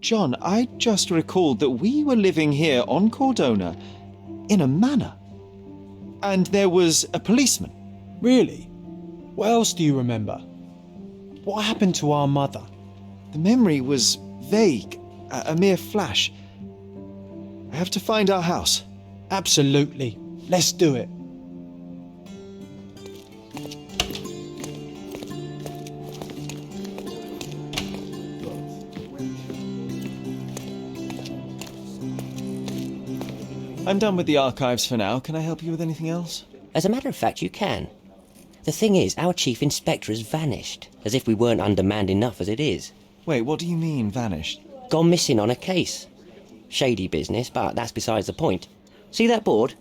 John, I just recalled that we were living here on Cordona in a manor. And there was a policeman. Really? What else do you remember? What happened to our mother? The memory was vague, a mere flash. I have to find our house. Absolutely. Let's do it. I'm done with the archives for now. Can I help you with anything else? As a matter of fact, you can. The thing is, our chief inspector has vanished, as if we weren't undermanned enough as it is. Wait, what do you mean, vanished? Gone missing on a case. Shady business, but that's besides the point. See that board?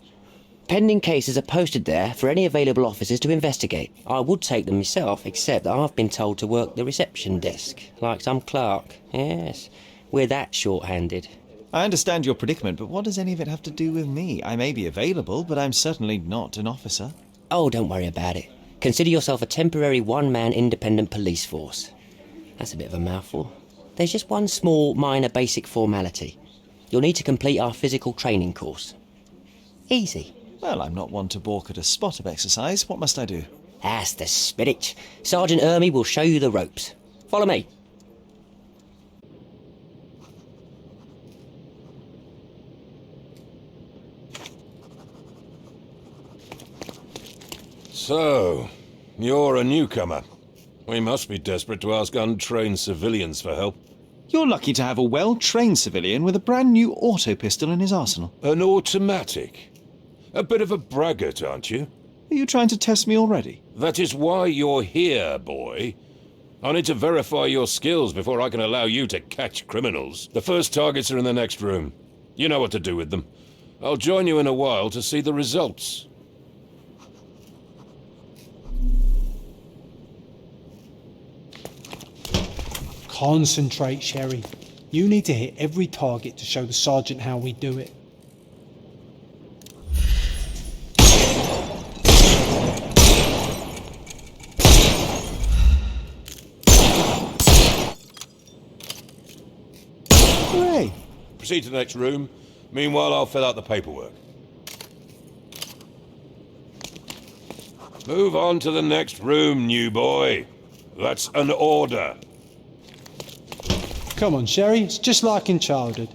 Pending cases are posted there for any available officers to investigate. I would take them myself, except that I've been told to work the reception desk, like some clerk. Yes, we're that short-handed. I understand your predicament, but what does any of it have to do with me? I may be available, but I'm certainly not an officer. Oh, don't worry about it. Consider yourself a temporary one-man independent police force. That's a bit of a mouthful. There's just one small, minor, basic formality. You'll need to complete our physical training course. Easy. Well, I'm not one to balk at a spot of exercise. What must I do? That's the spirit. Sergeant Ermy will show you the ropes. Follow me. So, you're a newcomer. We must be desperate to ask untrained civilians for help. You're lucky to have a well-trained civilian with a brand new auto pistol in his arsenal. An automatic? A bit of a braggart, aren't you? Are you trying to test me already? That is why you're here, boy. I need to verify your skills before I can allow you to catch criminals. The first targets are in the next room. You know what to do with them. I'll join you in a while to see the results. Concentrate, Sherry. You need to hit every target to show the sergeant how we do it. Hooray! Proceed to the next room. Meanwhile, I'll fill out the paperwork. Move on to the next room, new boy. That's an order. Come on, Sherry. It's just like in childhood.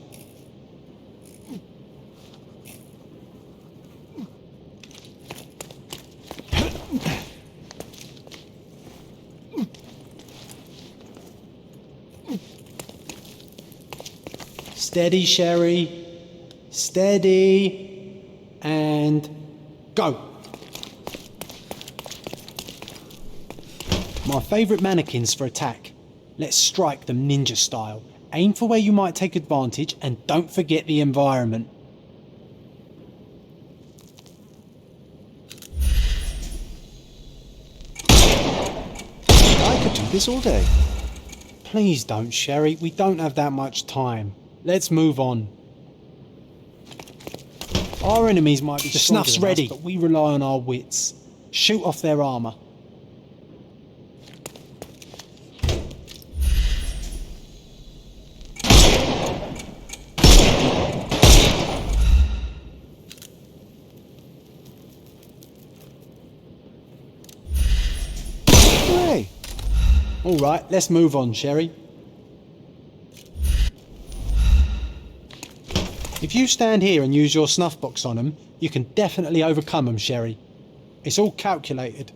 Steady, Sherry. Steady. And go. My favourite mannequins for attack. Let's strike them ninja style. Aim for where you might take advantage and don't forget the environment. I could do this all day. Please don't, Sherry. We don't have that much time. Let's move on. Our enemies might be stronger snuff's than ready, us, but we rely on our wits. Shoot off their armour. Hooray! Alright, let's move on, Sherry. If you stand here and use your snuff box on them, you can definitely overcome them, Sherry. It's all calculated.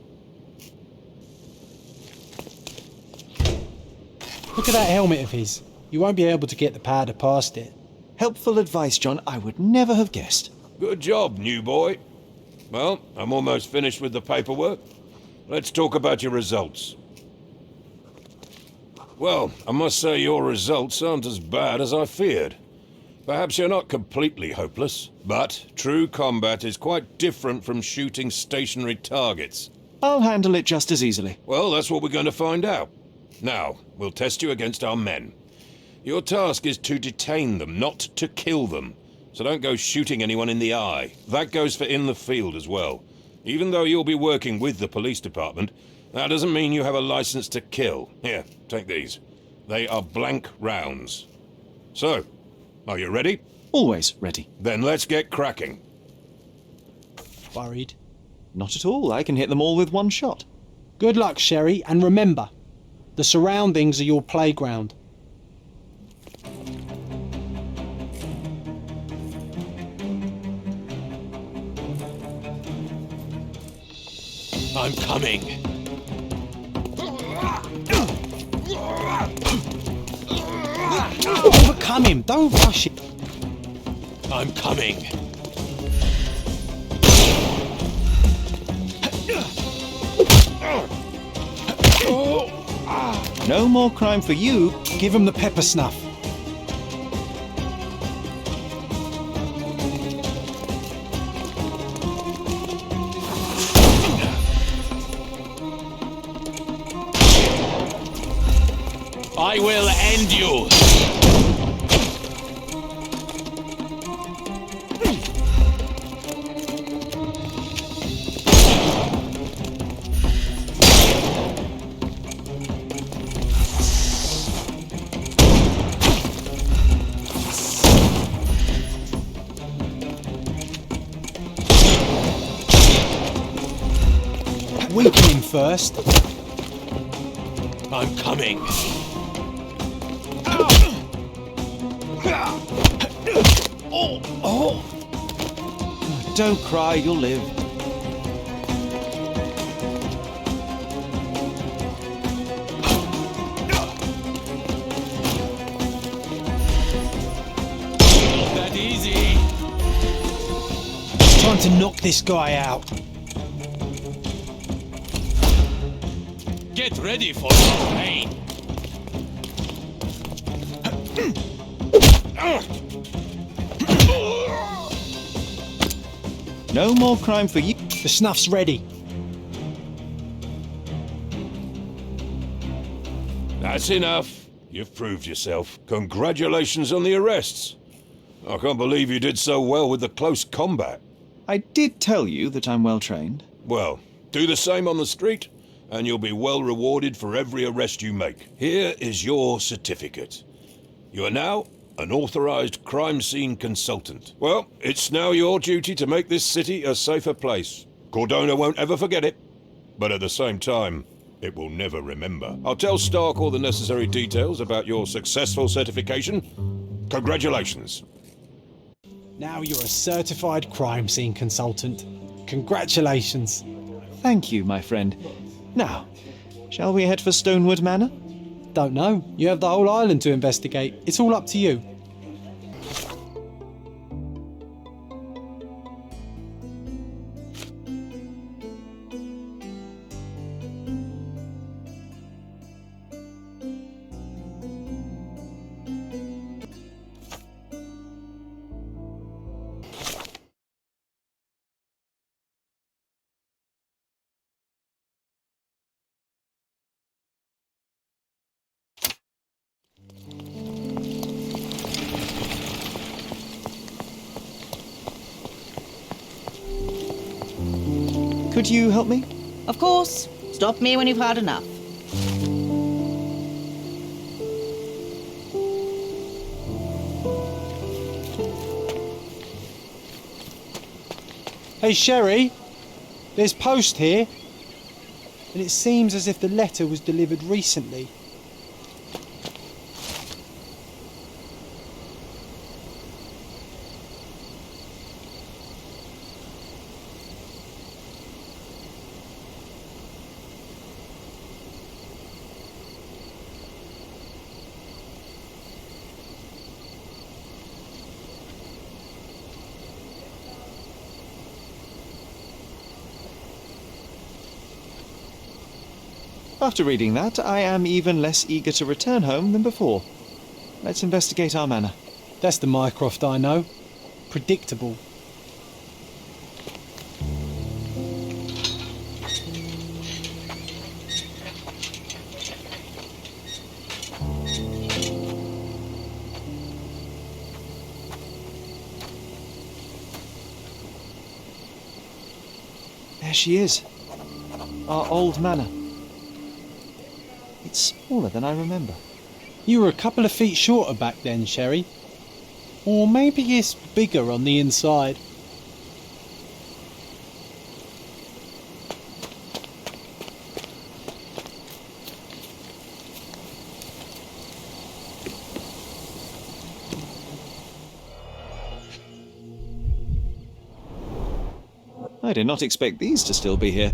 Look at that helmet of his. You won't be able to get the powder past it. Helpful advice, John. I would never have guessed. Good job, new boy. Well, I'm almost finished with the paperwork. Let's talk about your results. Well, I must say your results aren't as bad as I feared. Perhaps you're not completely hopeless, but true combat is quite different from shooting stationary targets. I'll handle it just as easily. Well, that's what we're going to find out. Now, we'll test you against our men. Your task is to detain them, not to kill them. So don't go shooting anyone in the eye. That goes for in the field as well. Even though you'll be working with the police department, that doesn't mean you have a license to kill. Here, take these. They are blank rounds. So, are you ready? Always ready. Then let's get cracking. Worried? Not at all. I can hit them all with one shot. Good luck, Sherry, and remember, the surroundings are your playground. I'm coming. Overcome him, don't rush it. I'm coming. No more crime for you. Give him the pepper snuff. I will end you. Weaken him first. I'm coming. Don't cry, you'll live. That easy. Time to knock this guy out. Get ready for the pain. No more crime for you. The snuff's ready. That's enough. You've proved yourself. Congratulations on the arrests. I can't believe you did so well with the close combat. I did tell you that I'm well trained. Well, do the same on the street, and you'll be well rewarded for every arrest you make. Here is your certificate. You are now an authorized crime scene consultant. Well, it's now your duty to make this city a safer place. Cordona won't ever forget it, but at the same time, it will never remember. I'll tell Stark all the necessary details about your successful certification. Congratulations. Now you're a certified crime scene consultant. Congratulations. Thank you, my friend. Now, shall we head for Stonewood Manor? Don't know. You have the whole island to investigate. It's all up to you. Could you help me? Of course. Stop me when you've had enough. Hey, Sherry. There's post here. And it seems as if the letter was delivered recently. After reading that, I am even less eager to return home than before. Let's investigate our manor. That's the Mycroft I know. Predictable. There she is. Our old manor. It's smaller than I remember. You were a couple of feet shorter back then, Sherry. Or maybe it's bigger on the inside. I did not expect these to still be here.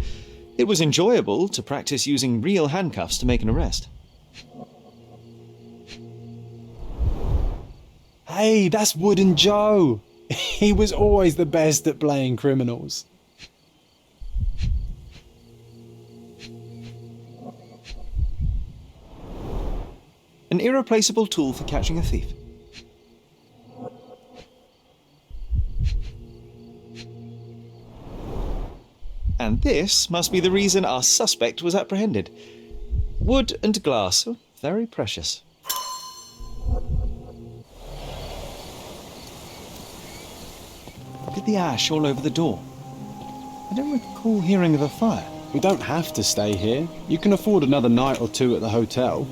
It was enjoyable to practice using real handcuffs to make an arrest. Hey, that's Wooden Joe. He was always the best at playing criminals. An irreplaceable tool for catching a thief. And this must be the reason our suspect was apprehended. Wood and glass, oh, very precious. Look at the ash all over the door. I don't recall hearing of a fire. We don't have to stay here. You can afford another night or two at the hotel.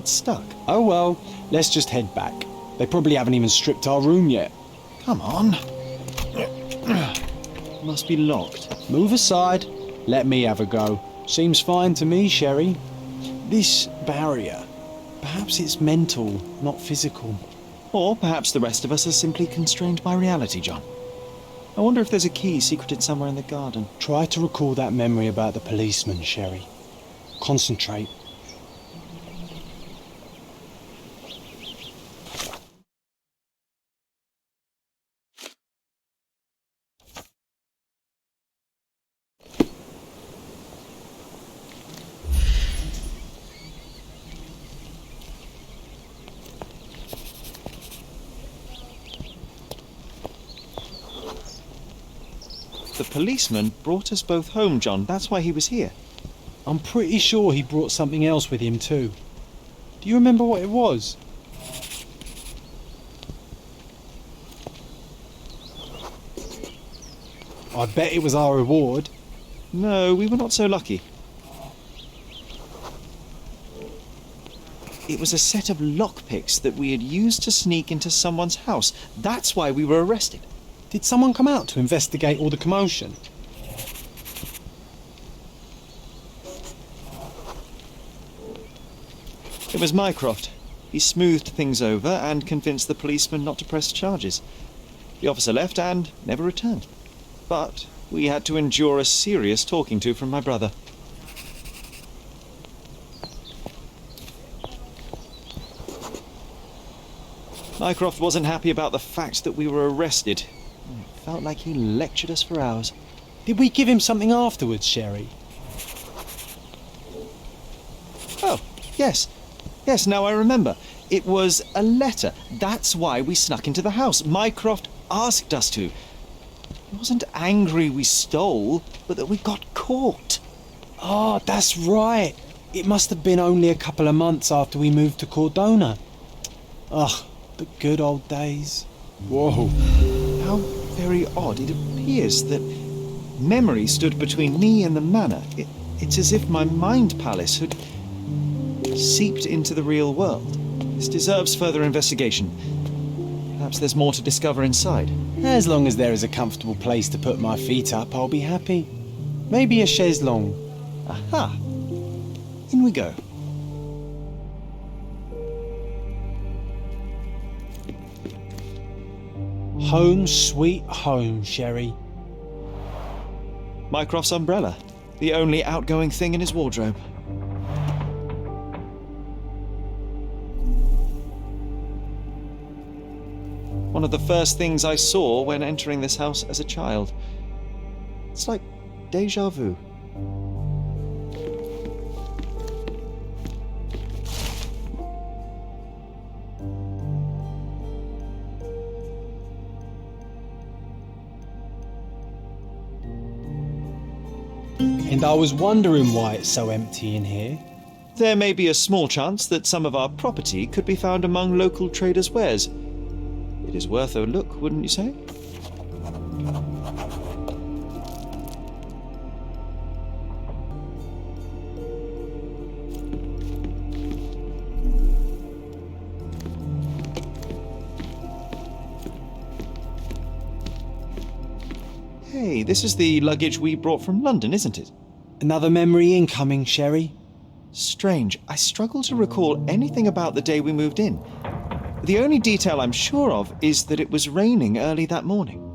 It's stuck. Oh well, let's just head back. They probably haven't even stripped our room yet. Come on. Must be locked. Move aside. Let me have a go. Seems fine to me, Sherry. This barrier, perhaps it's mental, not physical. Or perhaps the rest of us are simply constrained by reality, John. I wonder if there's a key secreted somewhere in the garden. Try to recall that memory about the policeman, Sherry. Concentrate. The policeman brought us both home, John. That's why he was here. I'm pretty sure he brought something else with him too. Do you remember what it was? I bet it was our reward. No, we were not so lucky. It was a set of lockpicks that we had used to sneak into someone's house. That's why we were arrested. Did someone come out to investigate all the commotion? It was Mycroft. He smoothed things over and convinced the policeman not to press charges. The officer left and never returned. But we had to endure a serious talking to from my brother. Mycroft wasn't happy about the fact that we were arrested. It felt like he lectured us for hours. Did we give him something afterwards, Sherry? Oh, yes. Yes, now I remember. It was a letter. That's why we snuck into the house. Mycroft asked us to. He wasn't angry we stole, but that we got caught. Oh, that's right. It must have been only a couple of months after we moved to Cordona. Ugh, the good old days. Whoa. How very odd. It appears that memory stood between me and the manor. It's as if my mind palace had seeped into the real world. This deserves further investigation. Perhaps there's more to discover inside. As long as there is a comfortable place to put my feet up, I'll be happy. Maybe a chaise longue. Aha! In we go. Home sweet home, Sherry. Mycroft's umbrella. The only outgoing thing in his wardrobe. One of the first things I saw when entering this house as a child. It's like déjà vu. And I was wondering why it's so empty in here. There may be a small chance that some of our property could be found among local traders' wares. It is worth a look, wouldn't you say? Hey, this is the luggage we brought from London, isn't it? Another memory incoming, Sherry. Strange, I struggle to recall anything about the day we moved in. The only detail I'm sure of is that it was raining early that morning.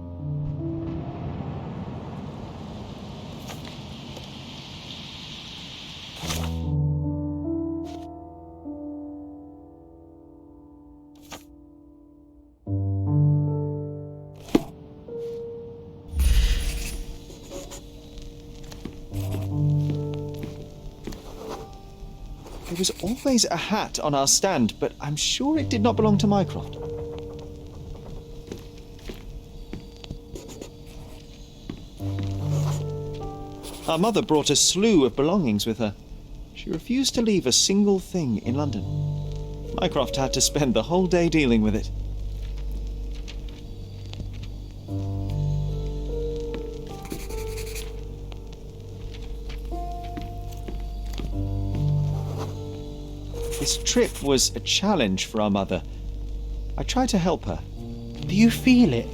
There was always a hat on our stand, but I'm sure it did not belong to Mycroft. Our mother brought a slew of belongings with her. She refused to leave a single thing in London. Mycroft had to spend the whole day dealing with it. This trip was a challenge for our mother. I tried to help her. Do you feel it?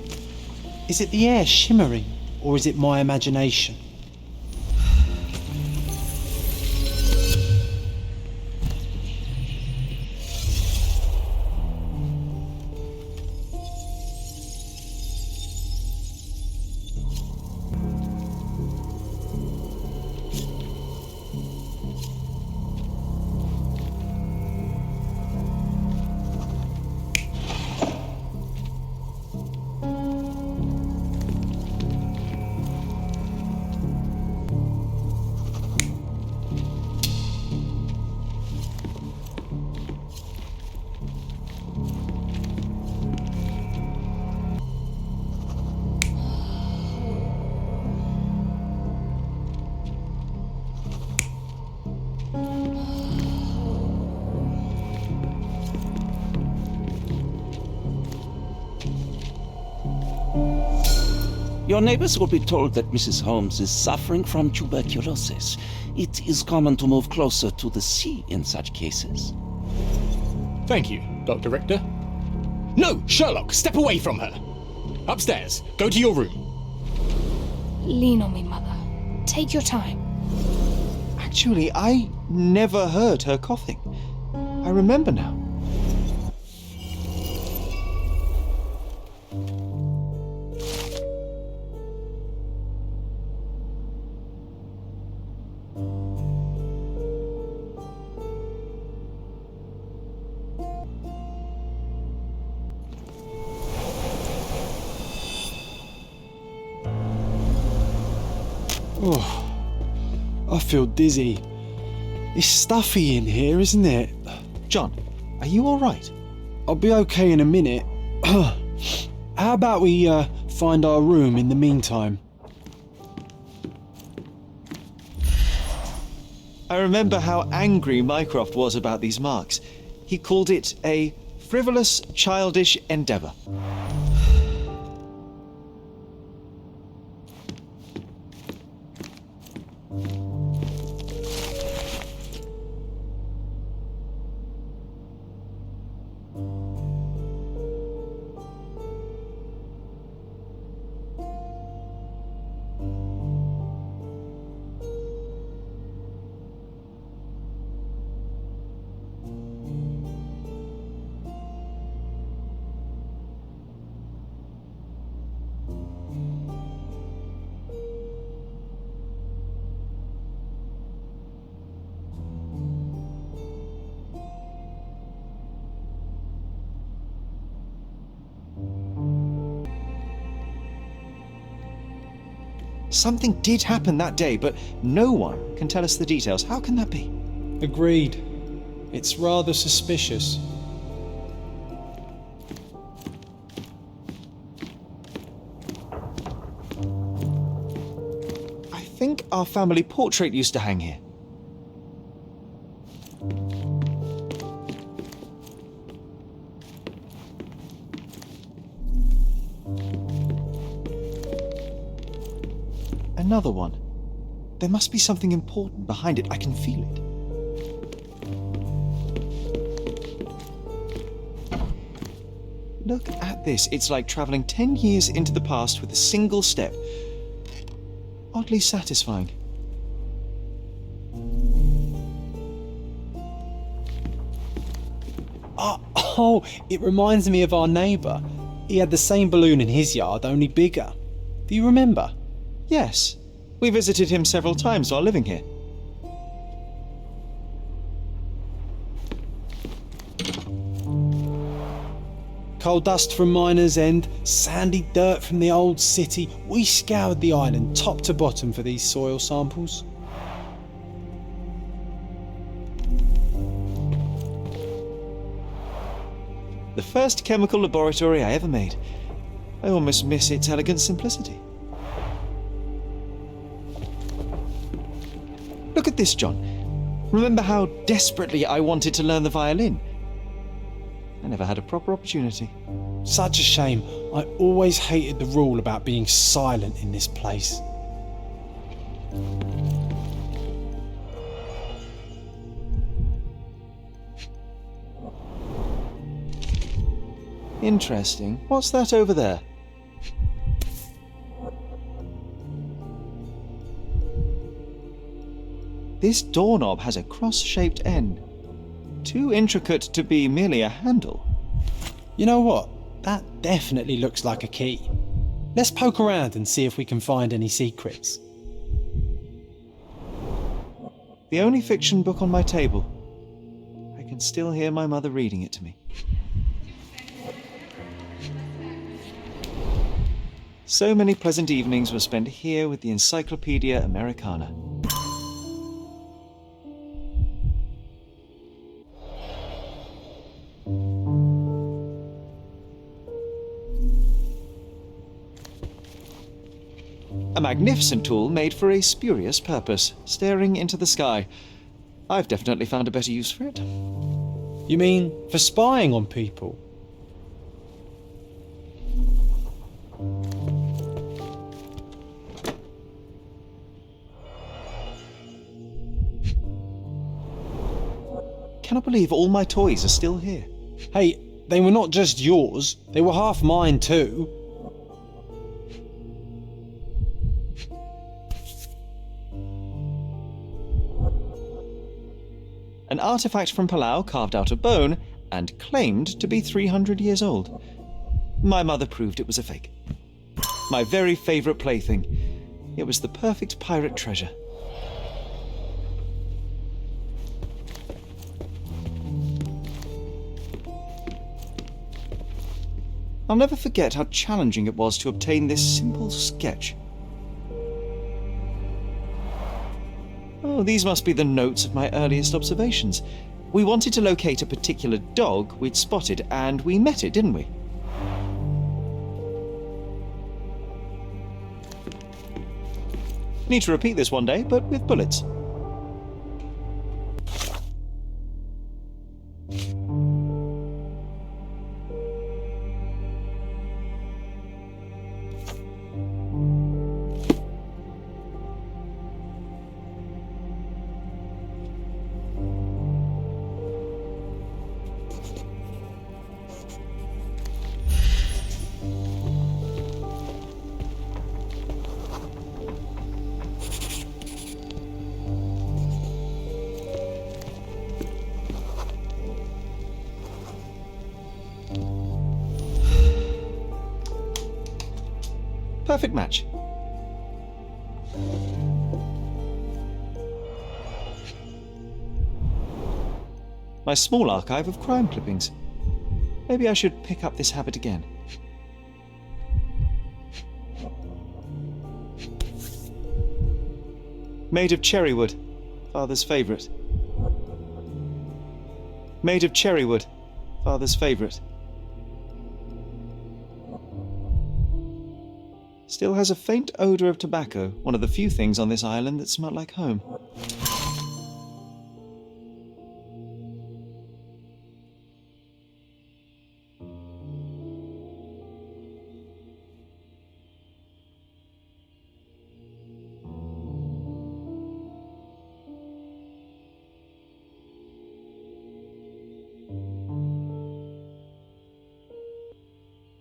Is it the air shimmering, or is it my imagination? Your neighbors will be told that Mrs. Holmes is suffering from tuberculosis. It is common to move closer to the sea in such cases. Thank you, Dr. Richter. No, Sherlock, step away from her. Upstairs, go to your room. Lean on me, Mother. Take your time. Actually, I never heard her coughing. I remember now. Oh, I feel dizzy. It's stuffy in here, isn't it? John, are you all right? I'll be okay in a minute. How about we find our room in the meantime? I remember how angry Mycroft was about these marks. He called it a frivolous, childish endeavour. Something did happen that day, but no one can tell us the details. How can that be? Agreed. It's rather suspicious. I think our family portrait used to hang here. Another one. There must be something important behind it. I can feel it. Look at this. It's like travelling 10 years into the past with a single step. oddly satisfying. Oh, it reminds me of our neighbour. He had the same balloon in his yard, only bigger. Do you remember? Yes, we visited him several times while living here. Coal dust from Miner's End, sandy dirt from the old city. We scoured the island top to bottom for these soil samples. The first chemical laboratory I ever made. I almost miss its elegant simplicity. Look at this, John. Remember how desperately I wanted to learn the violin? I never had a proper opportunity. Such a shame. I always hated the rule about being silent in this place. Interesting. What's that over there? This doorknob has a cross-shaped end. Too intricate to be merely a handle. You know what? That definitely looks like a key. Let's poke around and see if we can find any secrets. The only fiction book on my table. I can still hear my mother reading it to me. So many pleasant evenings were spent here with the Encyclopedia Americana. A magnificent tool made for a spurious purpose, staring into the sky. I've definitely found a better use for it. You mean for spying on people? I cannot believe all my toys are still here. Hey, they were not just yours, they were half mine too. An artifact from Palau carved out of bone and claimed to be 300 years old. My mother proved it was a fake. My very favourite plaything. It was the perfect pirate treasure. I'll never forget how challenging it was to obtain this simple sketch. Oh, these must be the notes of my earliest observations. We wanted to locate a particular dog we'd spotted, and we met it, didn't we? Need to repeat this one day, but with bullets. Perfect match. My small archive of crime clippings. Maybe I should pick up this habit again. Made of cherry wood, father's favourite. Made of cherry wood, father's favourite. Still has a faint odour of tobacco, one of the few things on this island that smell like home.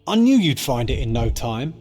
I knew you'd find it in no time.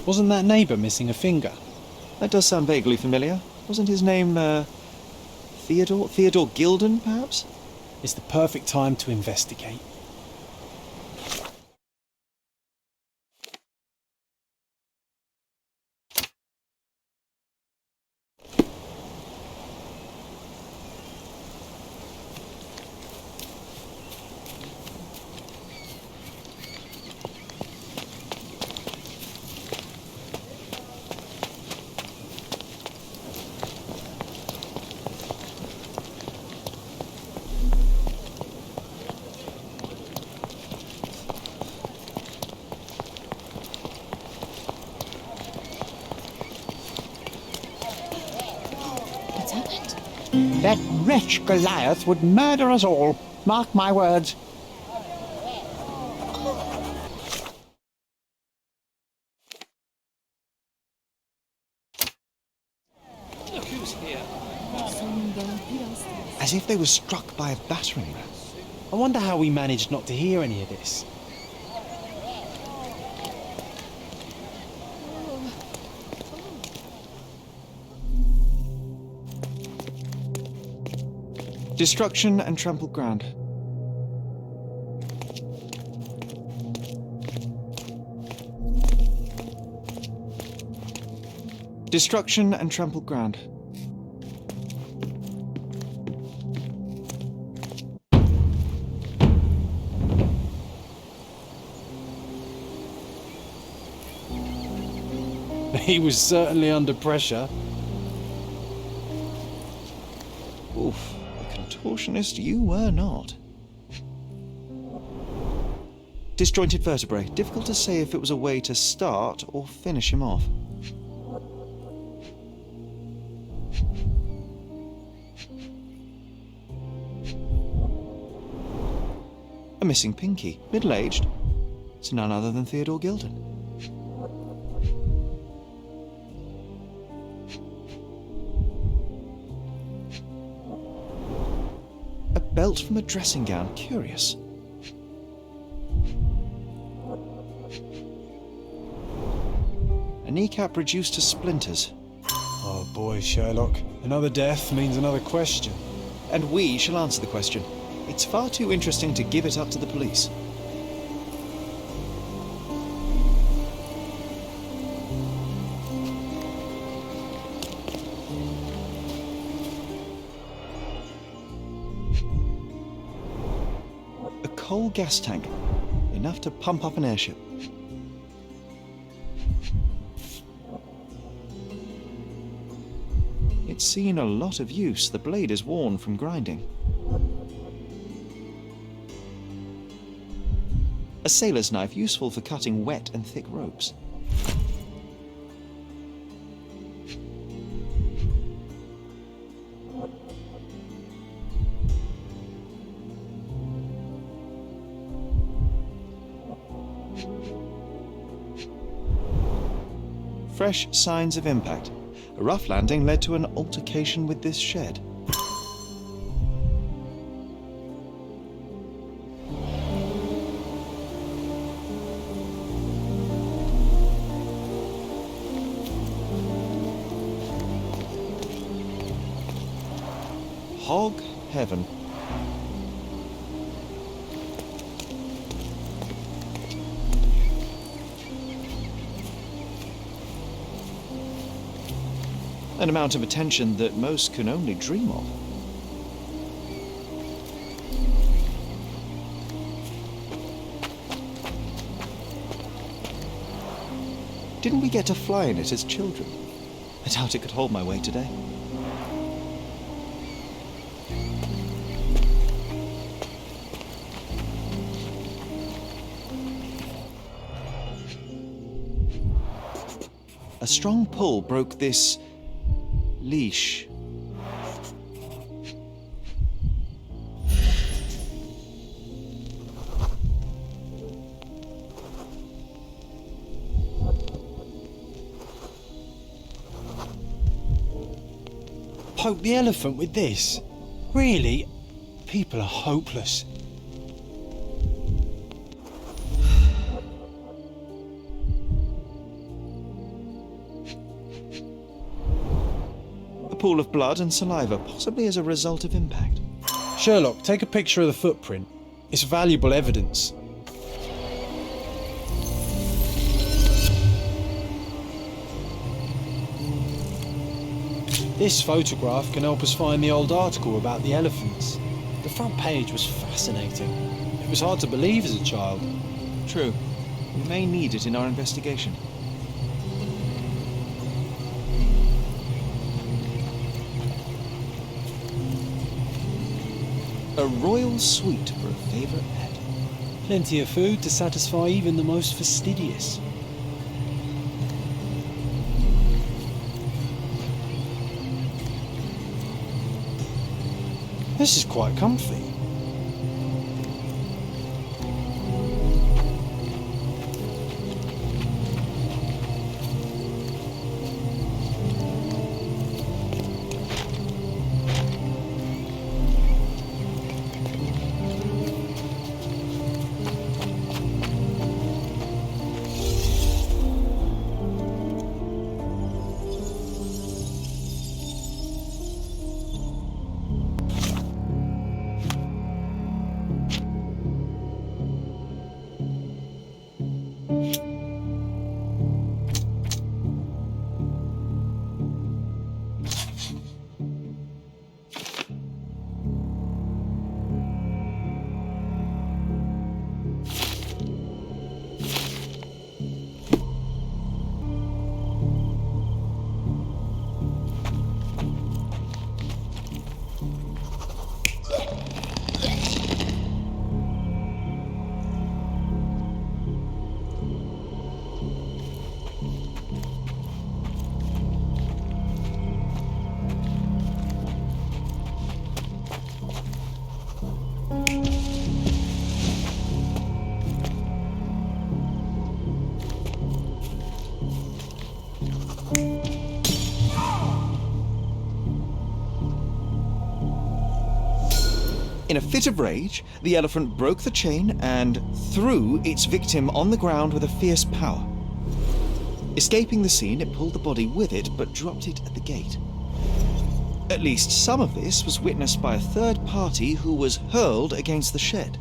Wasn't that neighbour missing a finger? That does sound vaguely familiar. Wasn't his name, Theodore? Theodore Gilden, perhaps? It's the perfect time to investigate. What's happened? That wretch Goliath would murder us all. Mark my words. Look who's here. As if they were struck by a battering ram. I wonder how we managed not to hear any of this. Destruction and trampled ground. Destruction and trampled ground. He was certainly under pressure. Oof, a contortionist you were not. Disjointed vertebrae. Difficult to say if it was a way to start or finish him off. A missing pinky. Middle-aged. It's none other than Theodore Gilden. A belt from a dressing gown. Curious. A kneecap reduced to splinters. Oh boy, Sherlock. Another death means another question. And we shall answer the question. It's far too interesting to give it up to the police. A coal gas tank. Enough to pump up an airship. It's seen a lot of use. The blade is worn from grinding. A sailor's knife, useful for cutting wet and thick ropes. Fresh signs of impact. A rough landing led to an altercation with this shed. Hog heaven. An amount of attention that most can only dream of. Didn't we get to fly in it as children? I doubt it could hold my weight today. A strong pull broke this leash. Poke the elephant with this? Really? People are hopeless. pool of blood and saliva, possibly as a result of impact. Sherlock, take a picture of the footprint. It's valuable evidence. This photograph can help us find the old article about the elephants. The front page was fascinating. It was hard to believe as a child. True. We may need it in our investigation. A royal suite for a favourite pet. Plenty of food to satisfy even the most fastidious. This is quite comfy. In a fit of rage, the elephant broke the chain and threw its victim on the ground with a fierce power. Escaping the scene, it pulled the body with it, but dropped it at the gate. At least some of this was witnessed by a third party who was hurled against the shed.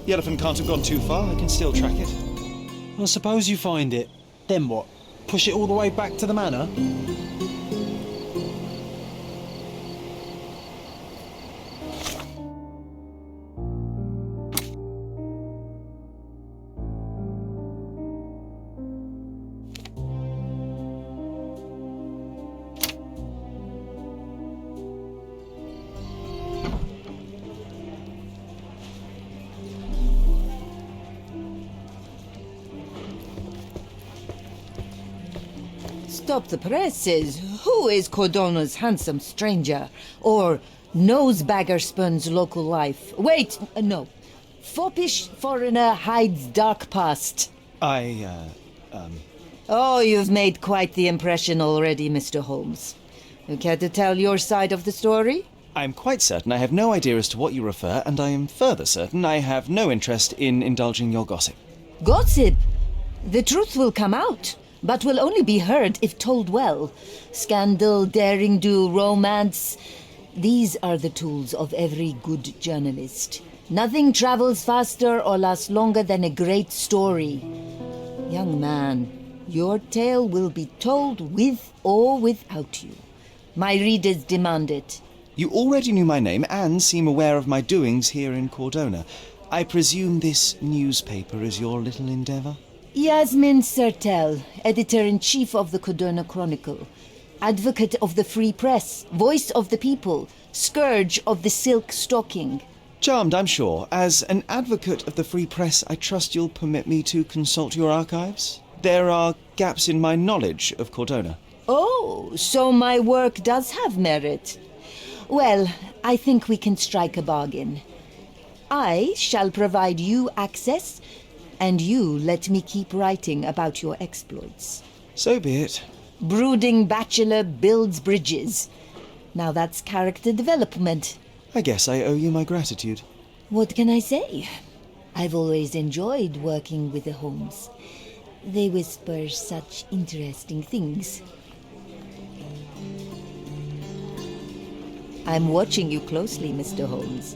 The elephant can't have gone too far, I can still track it. Well, suppose you find it. Then what? Push it all the way back to the manor? Stop the presses. Who is Cordona's handsome stranger? Or Nosebaggerspun's local life? Wait, no. Foppish foreigner hides dark past. Oh, you've made quite the impression already, Mr. Holmes. You care to tell your side of the story? I am quite certain I have no idea as to what you refer, and I am further certain I have no interest in indulging your gossip. Gossip? The truth will come out, but will only be heard if told well. Scandal, daring-do, romance. These are the tools of every good journalist. Nothing travels faster or lasts longer than a great story. Young man, your tale will be told with or without you. My readers demand it. You already knew my name and seem aware of my doings here in Cordona. I presume this newspaper is your little endeavour? Yasmin Sertel, editor-in-chief of the Cordona Chronicle, advocate of the free press, voice of the people, scourge of the silk stocking. Charmed, I'm sure. As an advocate of the free press, I trust you'll permit me to consult your archives? There are gaps in my knowledge of Cordona. Oh, so my work does have merit. Well, I think we can strike a bargain. I shall provide you access, and you let me keep writing about your exploits. So be it. Brooding bachelor builds bridges. Now that's character development. I guess I owe you my gratitude. What can I say? I've always enjoyed working with the Holmes. They whisper such interesting things. I'm watching you closely, Mr. Holmes.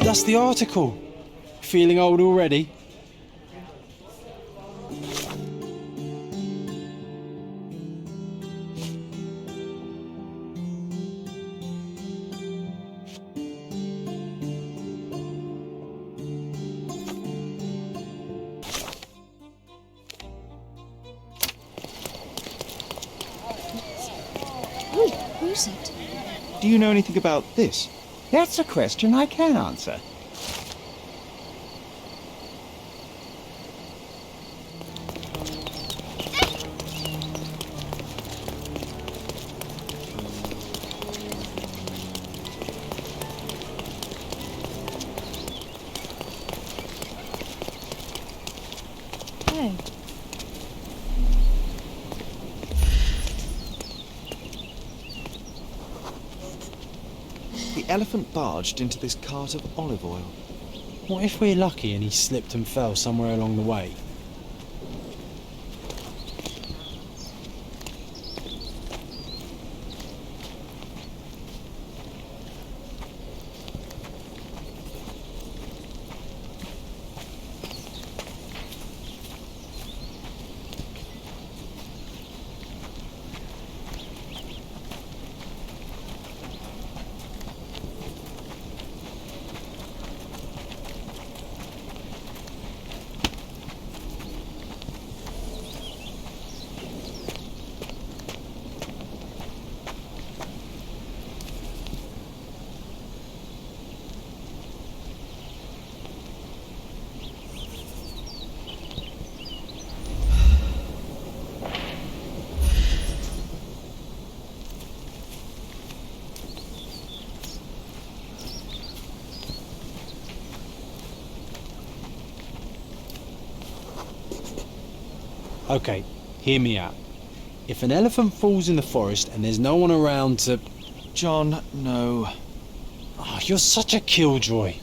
That's the article. Feeling old already? Who's it? Do you know anything about this? That's a question I can answer. Oh. The elephant barged into this cart of olive oil. What if we're lucky and he slipped and fell somewhere along the way? Okay, hear me out. If an elephant falls in the forest and there's no one around to... John, no. Oh, you're such a killjoy.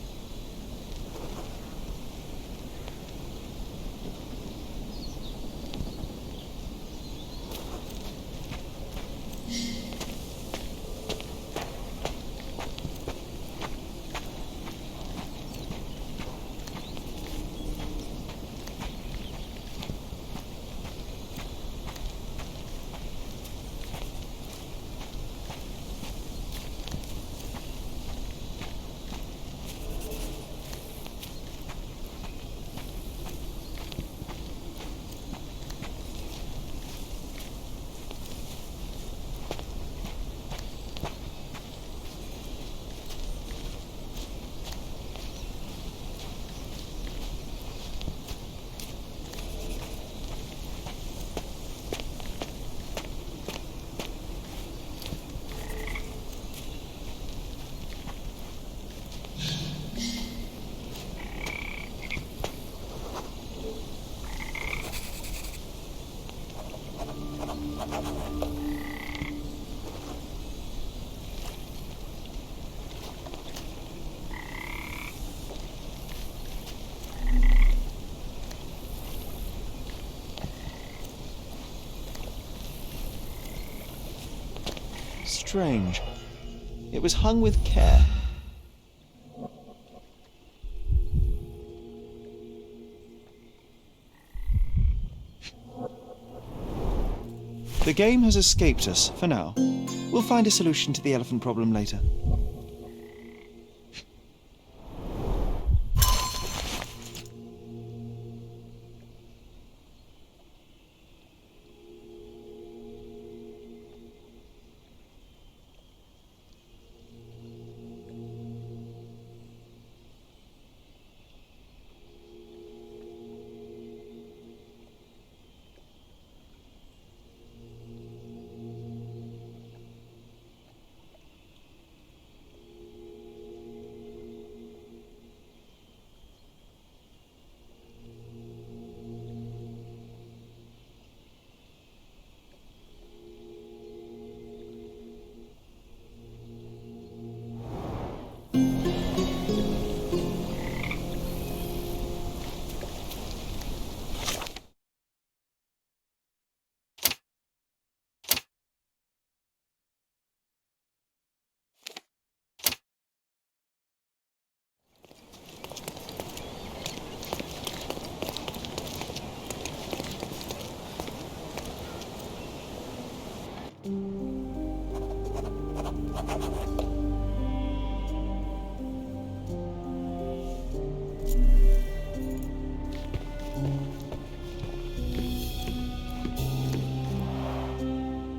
Strange. It was hung with care. The game has escaped us, for now. We'll find a solution to the elephant problem later.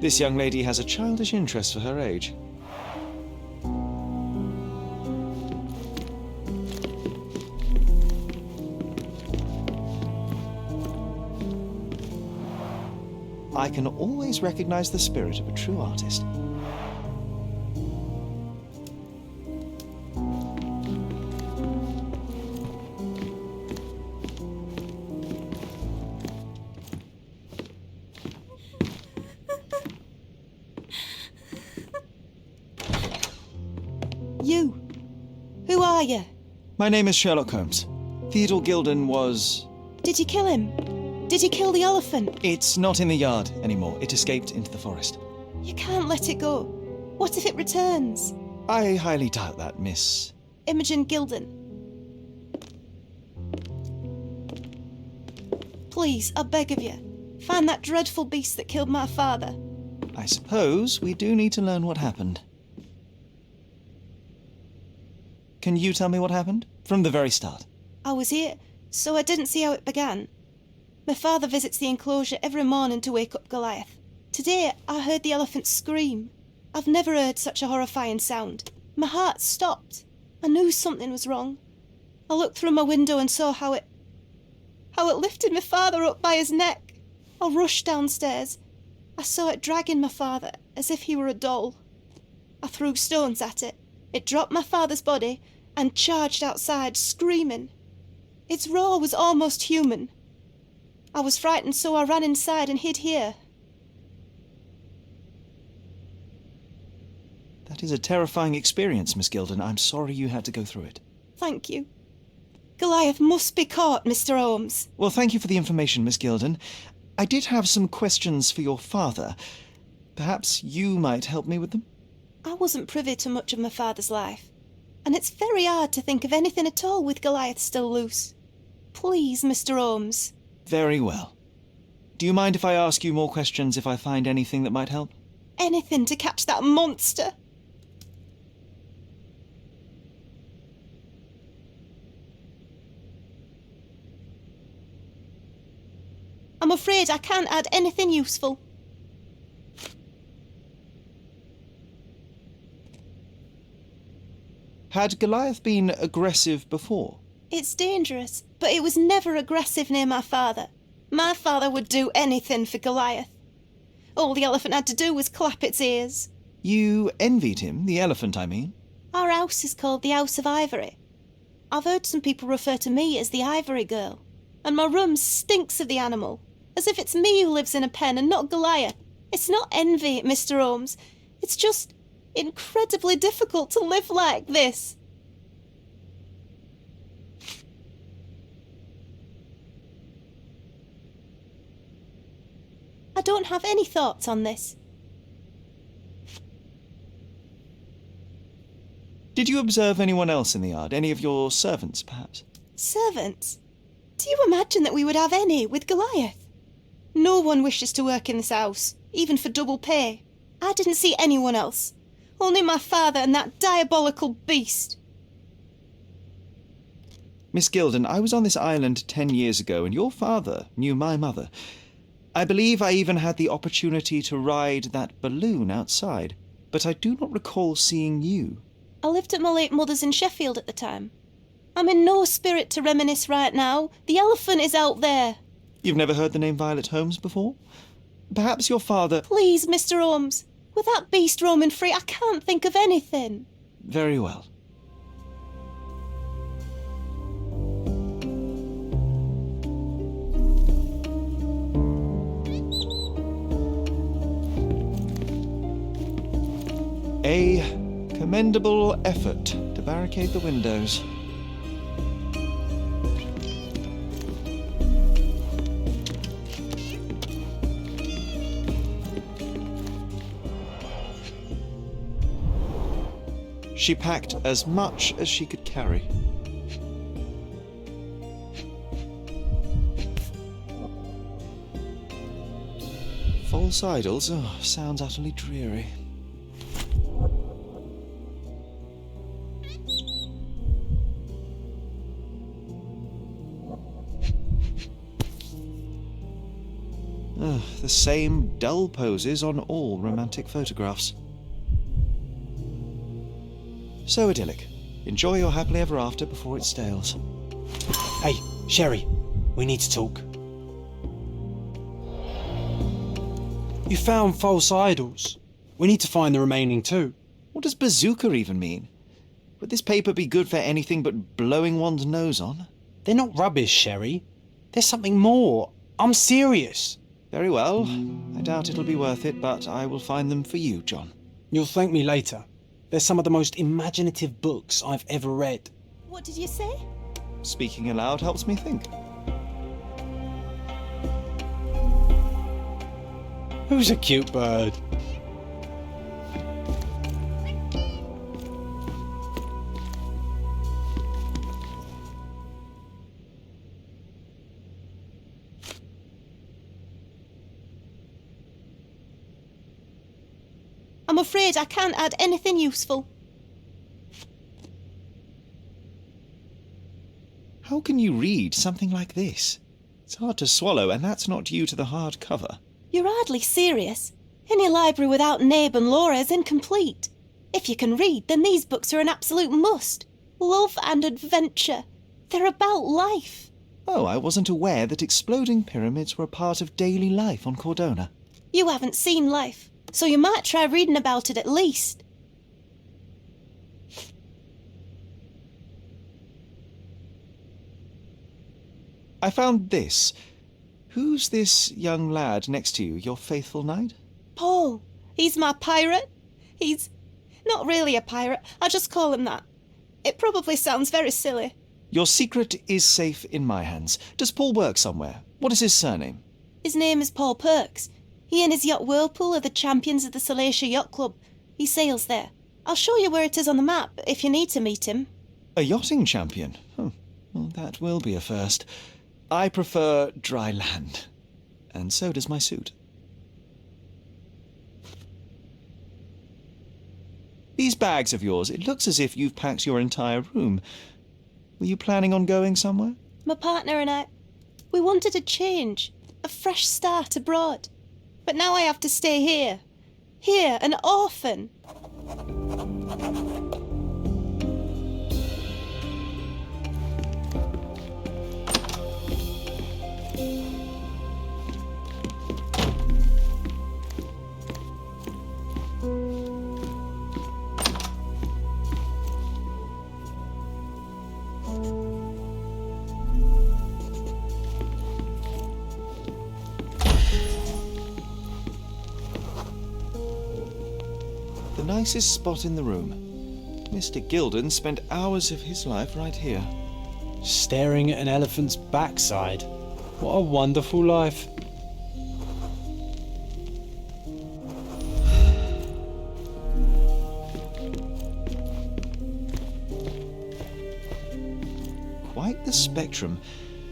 This young lady has a childish interest for her age. I can always recognize the spirit of a true artist. You. Who are you? My name is Sherlock Holmes. Theodore Gilden was... Did you kill him? Did you kill the elephant? It's not in the yard anymore. It escaped into the forest. You can't let it go. What if it returns? I highly doubt that, Miss... Imogen Gilden. Please, I beg of you, find that dreadful beast that killed my father. I suppose we do need to learn what happened. Can you tell me what happened? From the very start. I was here, so I didn't see how it began. My father visits the enclosure every morning to wake up Goliath. Today, I heard the elephant scream. I've never heard such a horrifying sound. My heart stopped. I knew something was wrong. I looked through my window and saw how it lifted my father up by his neck. I rushed downstairs. I saw it dragging my father as if he were a doll. I threw stones at it. It dropped my father's body and charged outside, screaming. Its roar was almost human. I was frightened, so I ran inside and hid here. That is a terrifying experience, Miss Gilden. I'm sorry you had to go through it. Thank you. Goliath must be caught, Mr. Holmes. Well, thank you for the information, Miss Gilden. I did have some questions for your father. Perhaps you might help me with them? I wasn't privy to much of my father's life, and it's very hard to think of anything at all with Goliath still loose. Please, Mr. Holmes. Very well. Do you mind if I ask you more questions if I find anything that might help? Anything to catch that monster. I'm afraid I can't add anything useful. Had Goliath been aggressive before? It's dangerous, but it was never aggressive near my father. My father would do anything for Goliath. All the elephant had to do was clap its ears. You envied him, the elephant, I mean? Our house is called the House of Ivory. I've heard some people refer to me as the Ivory Girl, and my room stinks of the animal, as if it's me who lives in a pen and not Goliath. It's not envy, Mr. Holmes. It's just incredibly difficult to live like this. I don't have any thoughts on this. Did you observe anyone else in the yard? Any of your servants, perhaps? Servants? Do you imagine that we would have any with Goliath? No one wishes to work in this house, even for double pay. I didn't see anyone else. Only my father and that diabolical beast. Miss Gilden, I was on this island 10 years ago, and your father knew my mother. I believe I even had the opportunity to ride that balloon outside, but I do not recall seeing you. I lived at my late mother's in Sheffield at the time. I'm in no spirit to reminisce right now. The elephant is out there. You've never heard the name Violet Holmes before? Perhaps your father... Please, Mr. Holmes. With that beast roaming free, I can't think of anything. Very well. A commendable effort to barricade the windows. She packed as much as she could carry. False idols? Oh, sounds utterly dreary. The same dull poses on all romantic photographs. So idyllic. Enjoy your happily ever after before it stales. Hey, Sherry, we need to talk. You found false idols. We need to find the remaining two. What does bazooka even mean? Would this paper be good for anything but blowing one's nose on? They're not rubbish, Sherry. There's something more. I'm serious. Very well. I doubt it'll be worth it, but I will find them for you, John. You'll thank me later. They're some of the most imaginative books I've ever read. What did you say? Speaking aloud helps me think. Who's a cute bird? I'm afraid I can't add anything useful. How can you read something like this? It's hard to swallow, and that's not due to the hard cover. You're hardly serious. Any library without Nabe and Laura is incomplete. If you can read, then these books are an absolute must. Love and adventure. They're about life. Oh, I wasn't aware that exploding pyramids were a part of daily life on Cordona. You haven't seen life, so you might try reading about it at least. I found this. Who's this young lad next to you, your faithful knight? Paul. He's my pirate. He's not really a pirate. I just call him that. It probably sounds very silly. Your secret is safe in my hands. Does Paul work somewhere? What is his surname? His name is Paul Perks. He and his yacht Whirlpool are the champions of the Salacia Yacht Club. He sails there. I'll show you where it is on the map if you need to meet him. A yachting champion? Oh, well, that will be a first. I prefer dry land. And so does my suit. These bags of yours, it looks as if you've packed your entire room. Were you planning on going somewhere? My partner and I, we wanted a change, a fresh start abroad. But now I have to stay here. Here, an orphan. The nicest spot in the room. Mr. Gilden spent hours of his life right here. Staring at an elephant's backside. What a wonderful life. quite the spectrum.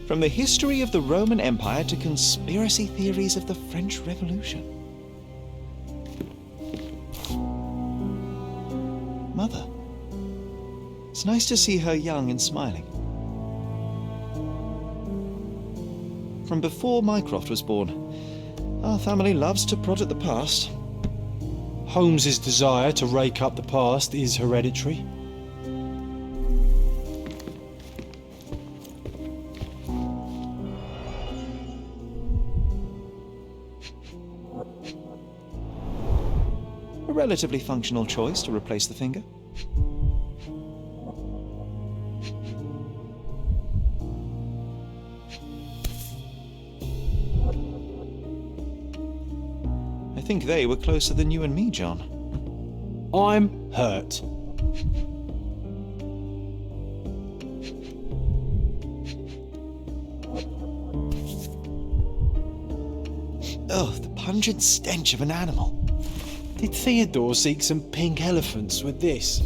From the history of the Roman Empire to conspiracy theories of the French Revolution. Mother. It's nice to see her young and smiling. From before Mycroft was born, our family loves to prod at the past. Holmes's desire to rake up the past is hereditary. A relatively functional choice to replace the finger. I think they were closer than you and me, John. I'm hurt. Oh, the pungent stench of an animal. Did Theodore seek some pink elephants with this?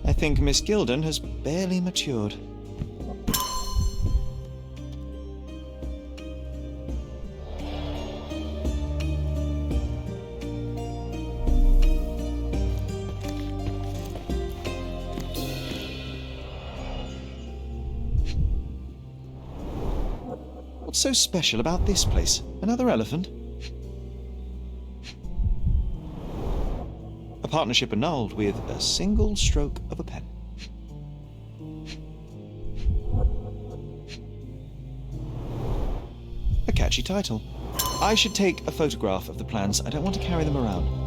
I think Miss Gilden has barely matured. What's so special about this place? Another elephant? A partnership annulled with a single stroke of a pen. A catchy title. I should take a photograph of the plans. I don't want to carry them around.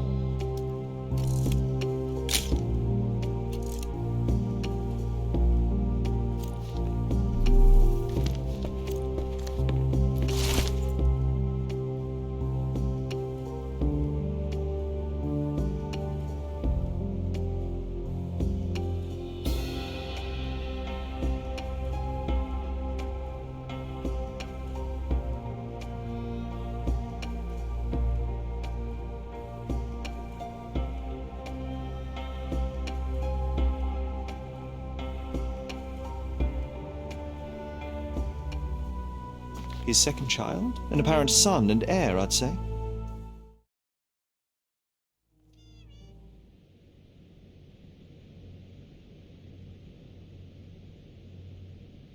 His second child? An apparent son and heir, I'd say.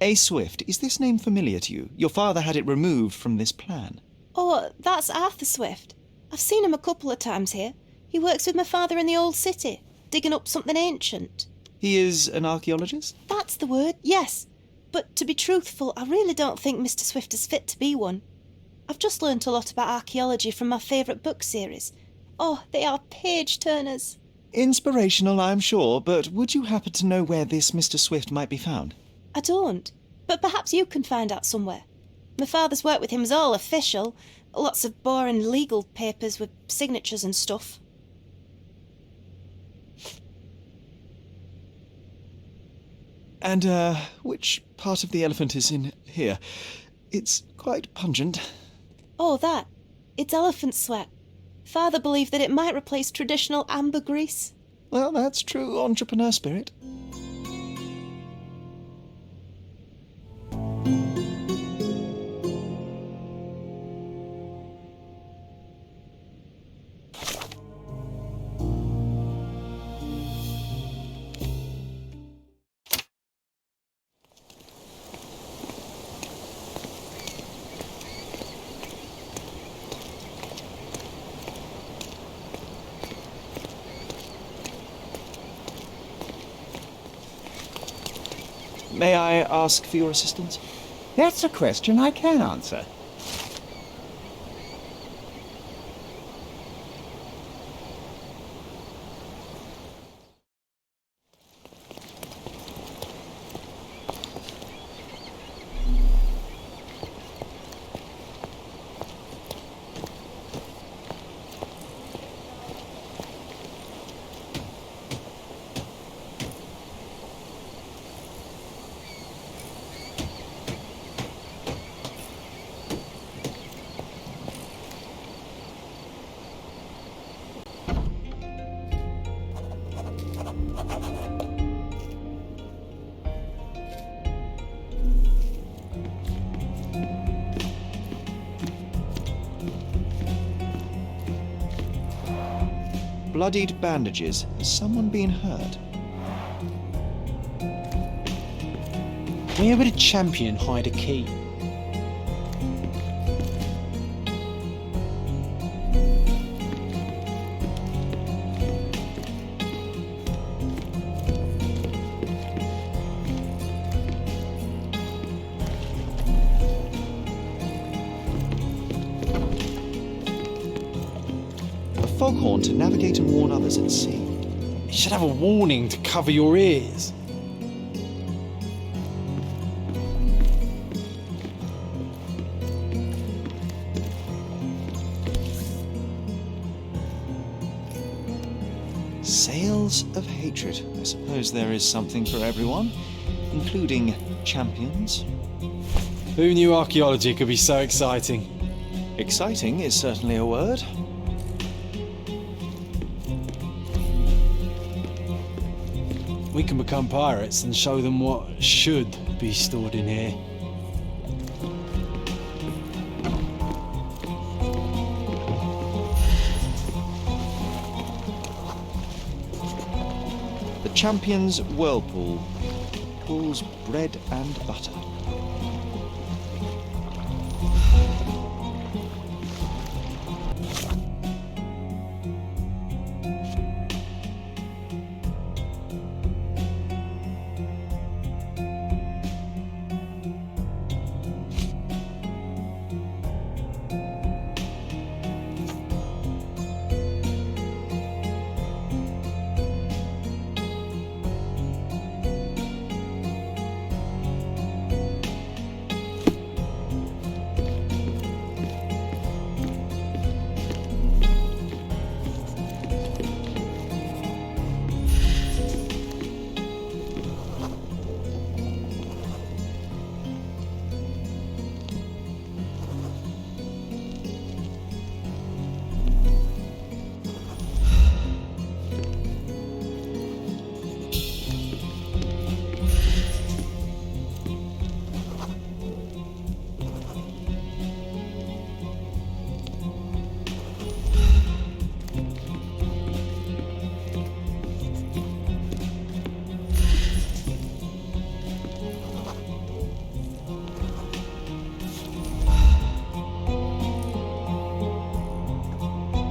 A. Swift, is this name familiar to you? Your father had it removed from this plan. Oh, that's Arthur Swift. I've seen him a couple of times here. He works with my father in the old city, digging up something ancient. He is an archaeologist? That's the word, yes. But to be truthful, I really don't think Mr. Swift is fit to be one. I've just learnt a lot about archaeology from my favourite book series. Oh, they are page-turners. Inspirational, I'm sure, but would you happen to know where this Mr. Swift might be found? I don't, but perhaps you can find out somewhere. My father's work with him is all official. Lots of boring legal papers with signatures and stuff. And, which part of the elephant is in here? It's quite pungent. Oh, that. It's elephant sweat. Father believed that it might replace traditional ambergris. Well, that's true entrepreneur spirit. May I ask for your assistance? That's a question I can answer. Bloodied bandages. Has someone been hurt? Where would a champion hide a key? Foghorn to navigate and warn others at sea. You should have a warning to cover your ears. Sails of hatred. I suppose there is something for everyone, including champions. Who knew archaeology could be so exciting? Exciting is certainly a word. We can become pirates and show them what should be stored in here. The champion's whirlpool. Pools bread and butter.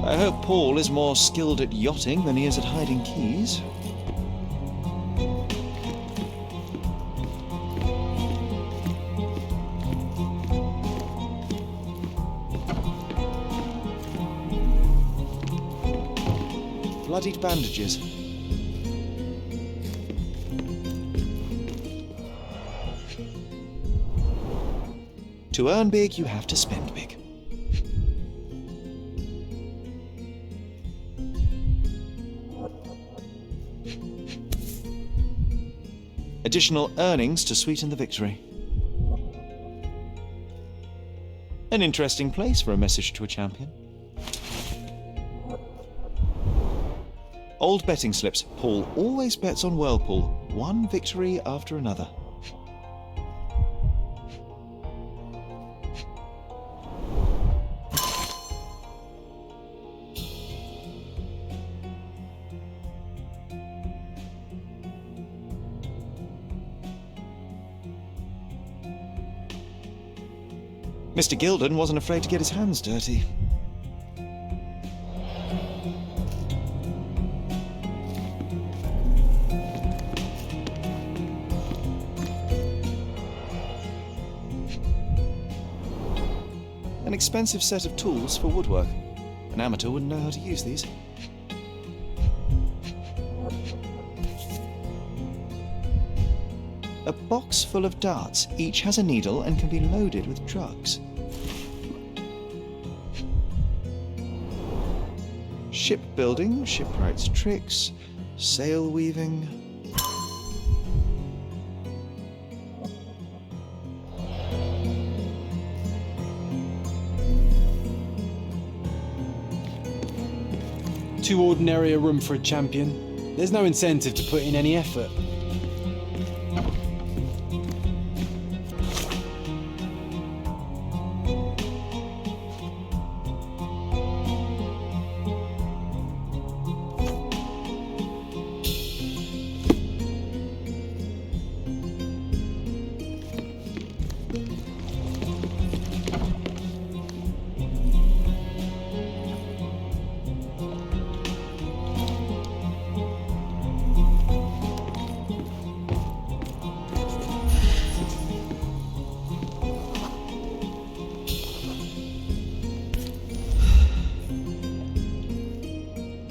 I hope Paul is more skilled at yachting than he is at hiding keys. Bloodied bandages. To earn big, you have to spend big. Additional earnings to sweeten the victory. An interesting place for a message to a champion. Old betting slips. Paul always bets on Whirlpool. One victory after another. Mr. Gilden wasn't afraid to get his hands dirty. An expensive set of tools for woodwork. An amateur wouldn't know how to use these. A box full of darts. Each has a needle and can be loaded with drugs. Shipbuilding, shipwright's tricks, sail weaving. Too ordinary a room for a champion. There's no incentive to put in any effort.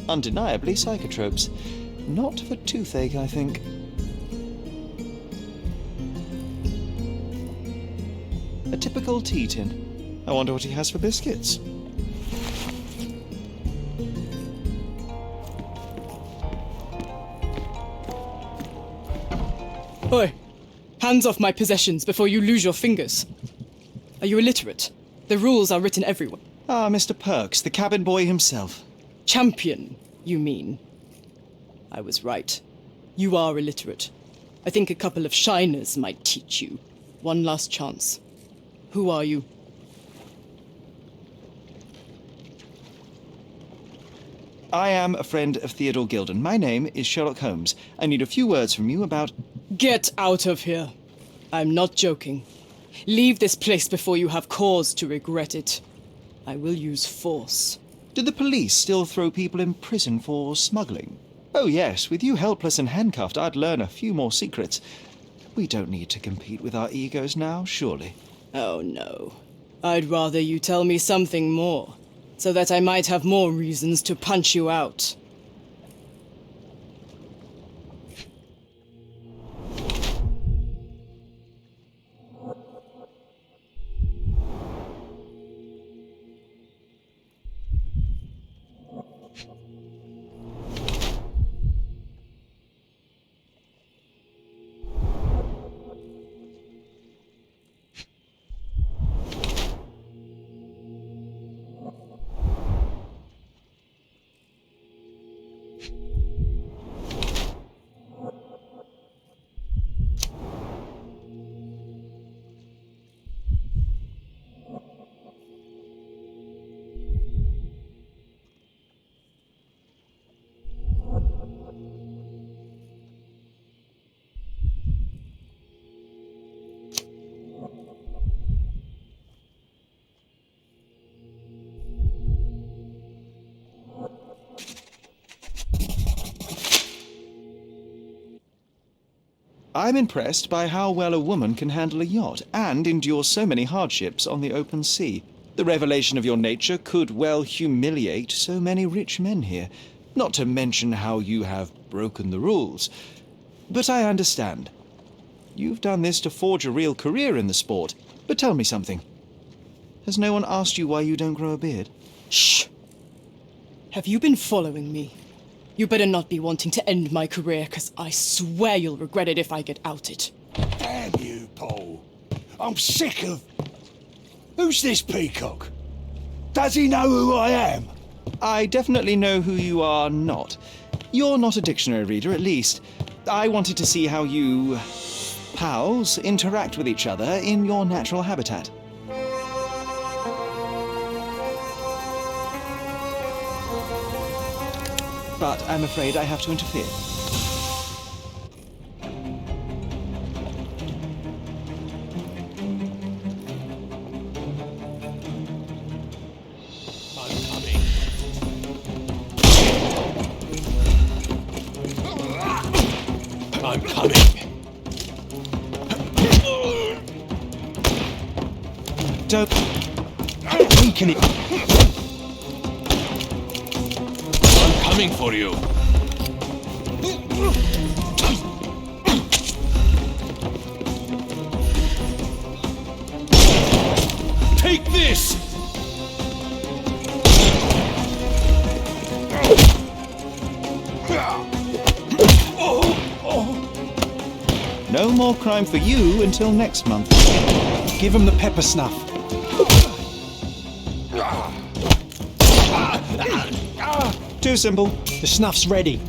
undeniably psychotropes. Not for toothache, I think. A typical tea tin. I wonder what he has for biscuits. Oi! Hands off my possessions before you lose your fingers. Are you illiterate? The rules are written everywhere. Ah, Mr. Perks, the cabin boy himself. Champion, you mean? I was right. You are illiterate. I think a couple of shiners might teach you. One last chance. Who are you? I am a friend of Theodore Gilden. My name is Sherlock Holmes. I need a few words from you about... Get out of here. I'm not joking. Leave this place before you have cause to regret it. I will use force. Do the police still throw people in prison for smuggling? Oh yes, with you helpless and handcuffed, I'd learn a few more secrets. We don't need to compete with our egos now, surely. Oh no. I'd rather you tell me something more, so that I might have more reasons to punch you out. I'm impressed by how well a woman can handle a yacht and endure so many hardships on the open sea. The revelation of your nature could well humiliate so many rich men here, not to mention how you have broken the rules. But I understand. You've done this to forge a real career in the sport. But tell me something. Has no one asked you why you don't grow a beard? Shh! Have you been following me? You better not be wanting to end my career, 'cause I swear you'll regret it if I get outed. Damn you, Paul. I'm sick of... Who's this peacock? Does he know who I am? I definitely know who you are not. You're not a dictionary reader, at least. I wanted to see how you... pals interact with each other in your natural habitat. But I'm afraid I have to interfere. I'm coming. Don't weaken it. I'm coming for you. Take this! No more crime for you until next month. Give him the pepper snuff. Too simple. The snuff's ready.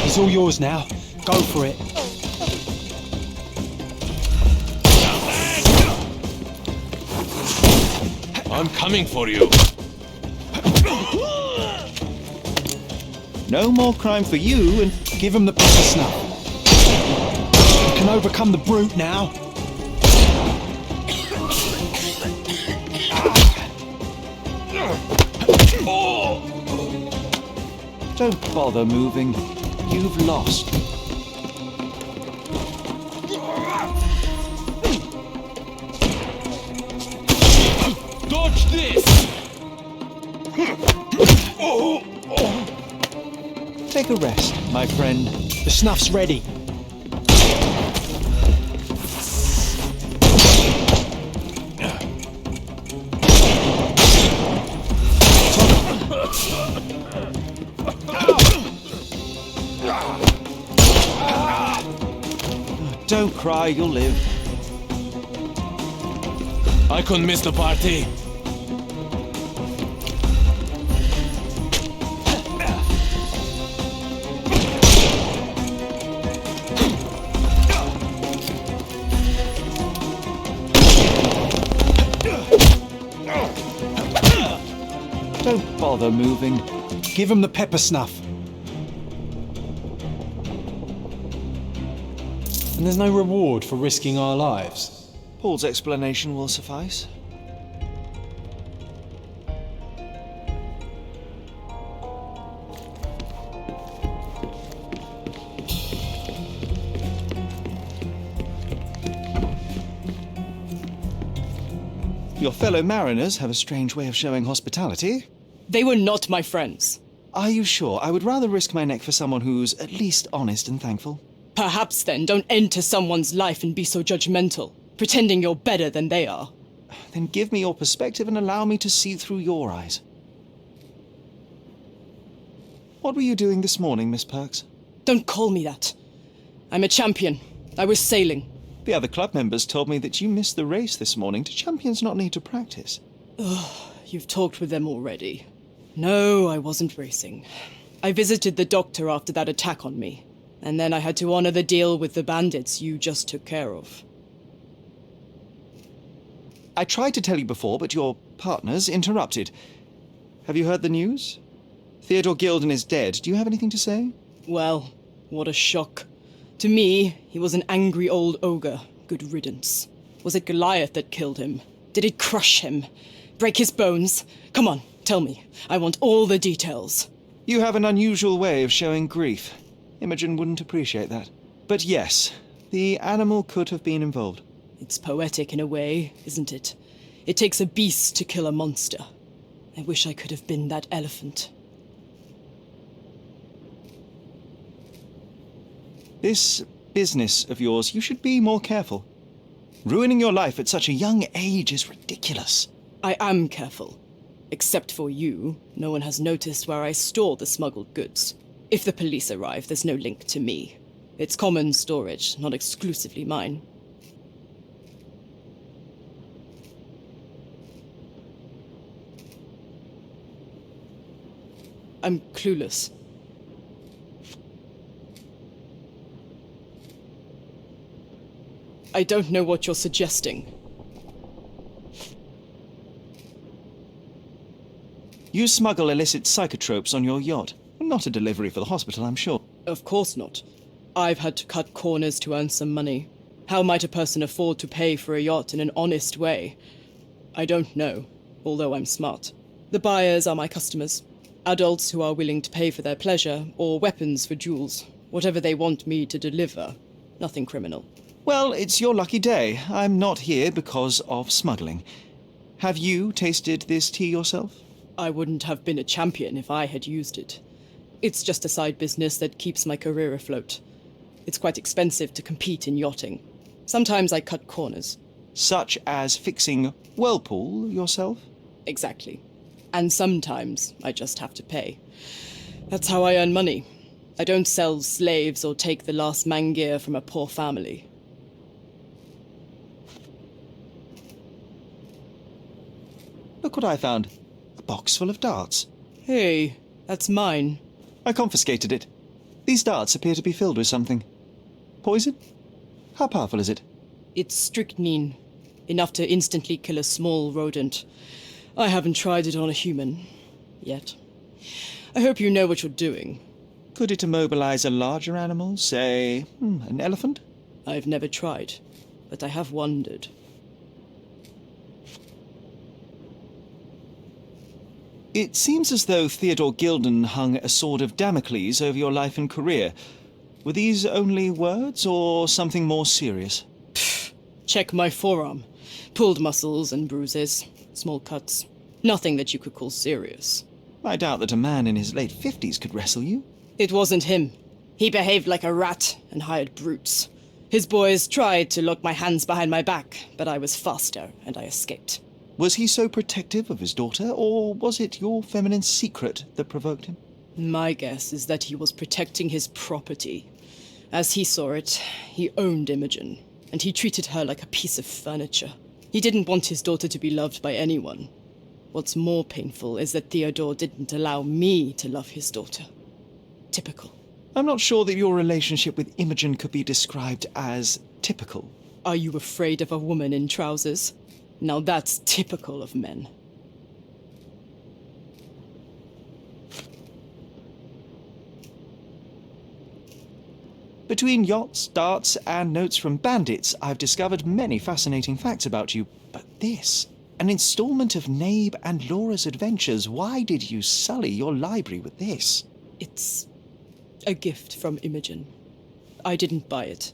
He's all yours now. Go for it. I'm coming for you. No more crime for you and... Give him the pepper snuff. You can overcome the brute now. Don't bother moving. You've lost. this! Take a rest, my friend. The snuff's ready. Don't cry, you'll live. I couldn't miss the party. Don't bother moving. Give him the pepper snuff. And there's no reward for risking our lives. Paul's explanation will suffice. Your fellow mariners have a strange way of showing hospitality. They were not my friends. Are you sure? I would rather risk my neck for someone who's at least honest and thankful. Perhaps then don't enter someone's life and be so judgmental, pretending you're better than they are. Then give me your perspective and allow me to see through your eyes. What were you doing this morning, Miss Perks? Don't call me that. I'm a champion. I was sailing. The other club members told me that you missed the race this morning. Do champions not need to practice? Oh, you've talked with them already. No, I wasn't racing. I visited the doctor after that attack on me. And then I had to honor the deal with the bandits you just took care of. I tried to tell you before, but your partners interrupted. Have you heard the news? Theodore Gilden is dead. Do you have anything to say? Well, what a shock. To me, he was an angry old ogre. Good riddance. Was it Goliath that killed him? Did it crush him? Break his bones? Come on, tell me. I want all the details. You have an unusual way of showing grief. Imogen wouldn't appreciate that. But yes, the animal could have been involved. It's poetic in a way, isn't it? It takes a beast to kill a monster. I wish I could have been that elephant. This business of yours, you should be more careful. Ruining your life at such a young age is ridiculous. I am careful. Except for you, no one has noticed where I store the smuggled goods. If the police arrive, there's no link to me. It's common storage, not exclusively mine. I'm clueless. I don't know what you're suggesting. You smuggle illicit psychotropes on your yacht. Not a delivery for the hospital, I'm sure. Of course not. I've had to cut corners to earn some money. How might a person afford to pay for a yacht in an honest way? I don't know, although I'm smart. The buyers are my customers. Adults who are willing to pay for their pleasure, or weapons for jewels. Whatever they want me to deliver. Nothing criminal. Well, it's your lucky day. I'm not here because of smuggling. Have you tasted this tea yourself? I wouldn't have been a champion if I had used it. It's just a side business that keeps my career afloat. It's quite expensive to compete in yachting. Sometimes I cut corners. Such as fixing whirlpool yourself? Exactly. And sometimes I just have to pay. That's how I earn money. I don't sell slaves or take the last mangear from a poor family. Look what I found. A box full of darts. Hey, that's mine. I confiscated it. These darts appear to be filled with something. Poison? How powerful is it? It's strychnine. Enough to instantly kill a small rodent. I haven't tried it on a human. Yet. I hope you know what you're doing. Could it immobilize a larger animal? Say, an elephant? I've never tried, but I have wondered. It seems as though Theodore Gilden hung a sword of Damocles over your life and career. Were these only words, or something more serious? Check my forearm. Pulled muscles and bruises. Small cuts. Nothing that you could call serious. I doubt that a man in his late 50s could wrestle you. It wasn't him. He behaved like a rat and hired brutes. His boys tried to lock my hands behind my back, but I was faster and I escaped. Was he so protective of his daughter, or was it your feminine secret that provoked him? My guess is that he was protecting his property. As he saw it, he owned Imogen, and he treated her like a piece of furniture. He didn't want his daughter to be loved by anyone. What's more painful is that Theodore didn't allow me to love his daughter. Typical. I'm not sure that your relationship with Imogen could be described as typical. Are you afraid of a woman in trousers? Now that's typical of men. Between yachts, darts, and notes from bandits, I've discovered many fascinating facts about you. But this, an installment of Nabe and Laura's adventures, why did you sully your library with this? It's a gift from Imogen. I didn't buy it.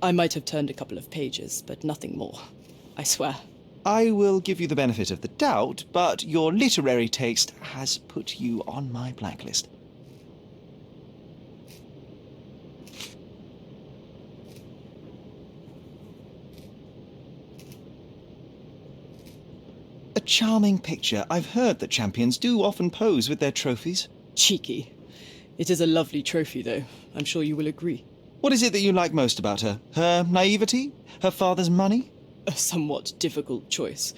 I might have turned a couple of pages, but nothing more. I swear. I will give you the benefit of the doubt, but your literary taste has put you on my blacklist. A charming picture. I've heard that champions do often pose with their trophies. Cheeky. It is a lovely trophy, though. I'm sure you will agree. What is it that you like most about her? Her naivety? Her father's money? A somewhat difficult choice,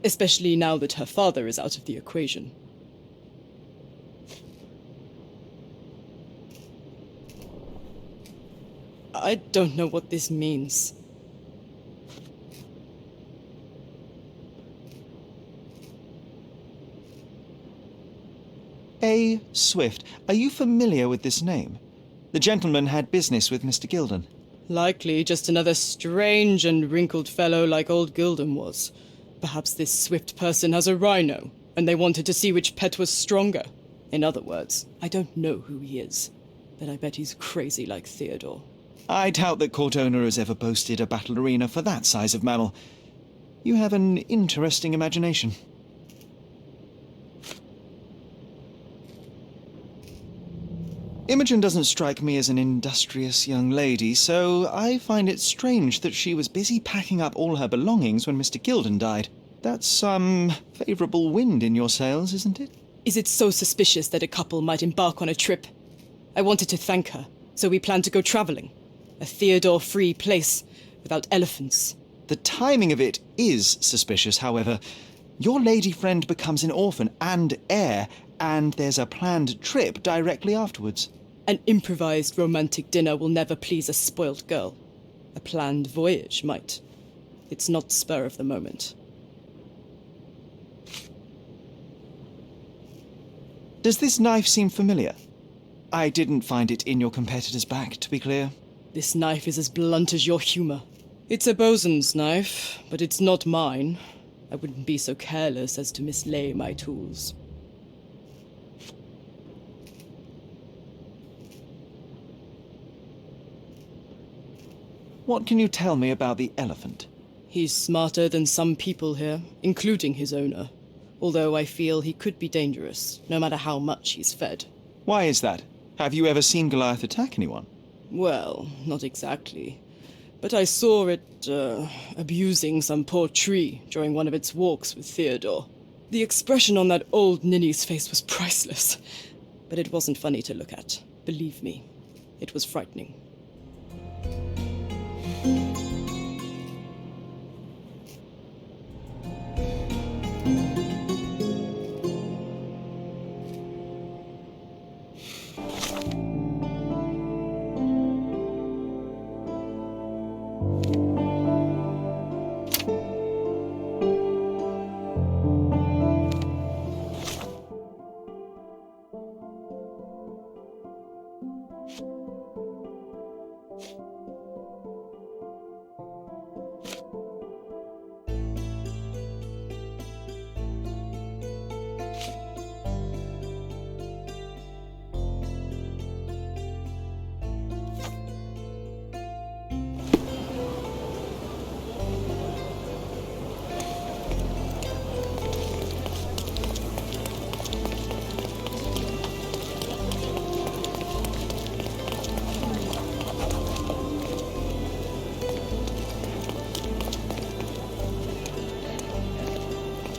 especially now that her father is out of the equation. I don't know what this means. A. Swift. Are you familiar with this name? The gentleman had business with Mr. Gilden. Likely just another strange and wrinkled fellow like old Gilden was. Perhaps this Swift person has a rhino, and they wanted to see which pet was stronger. In other words, I don't know who he is, but I bet he's crazy like Theodore. I doubt that court owner has ever boasted a battle arena for that size of mammal. You have an interesting imagination. Imogen doesn't strike me as an industrious young lady, so I find it strange that she was busy packing up all her belongings when Mr. Gilden died. That's some favourable wind in your sails, isn't it? Is it so suspicious that a couple might embark on a trip? I wanted to thank her, so we planned to go travelling. A Theodore-free place, without elephants. The timing of it is suspicious, however. Your lady friend becomes an orphan and heir, and there's a planned trip directly afterwards. An improvised romantic dinner will never please a spoilt girl. A planned voyage might. It's not spur of the moment. Does this knife seem familiar? I didn't find it in your competitor's back, to be clear. This knife is as blunt as your humour. It's a bosun's knife, but it's not mine. I wouldn't be so careless as to mislay my tools. What can you tell me about the elephant? He's smarter than some people here, including his owner. Although I feel he could be dangerous, no matter how much he's fed. Why is that? Have you ever seen Goliath attack anyone? Well, not exactly. But I saw it, abusing some poor tree during one of its walks with Theodore. The expression on that old ninny's face was priceless. But it wasn't funny to look at. Believe me, it was frightening.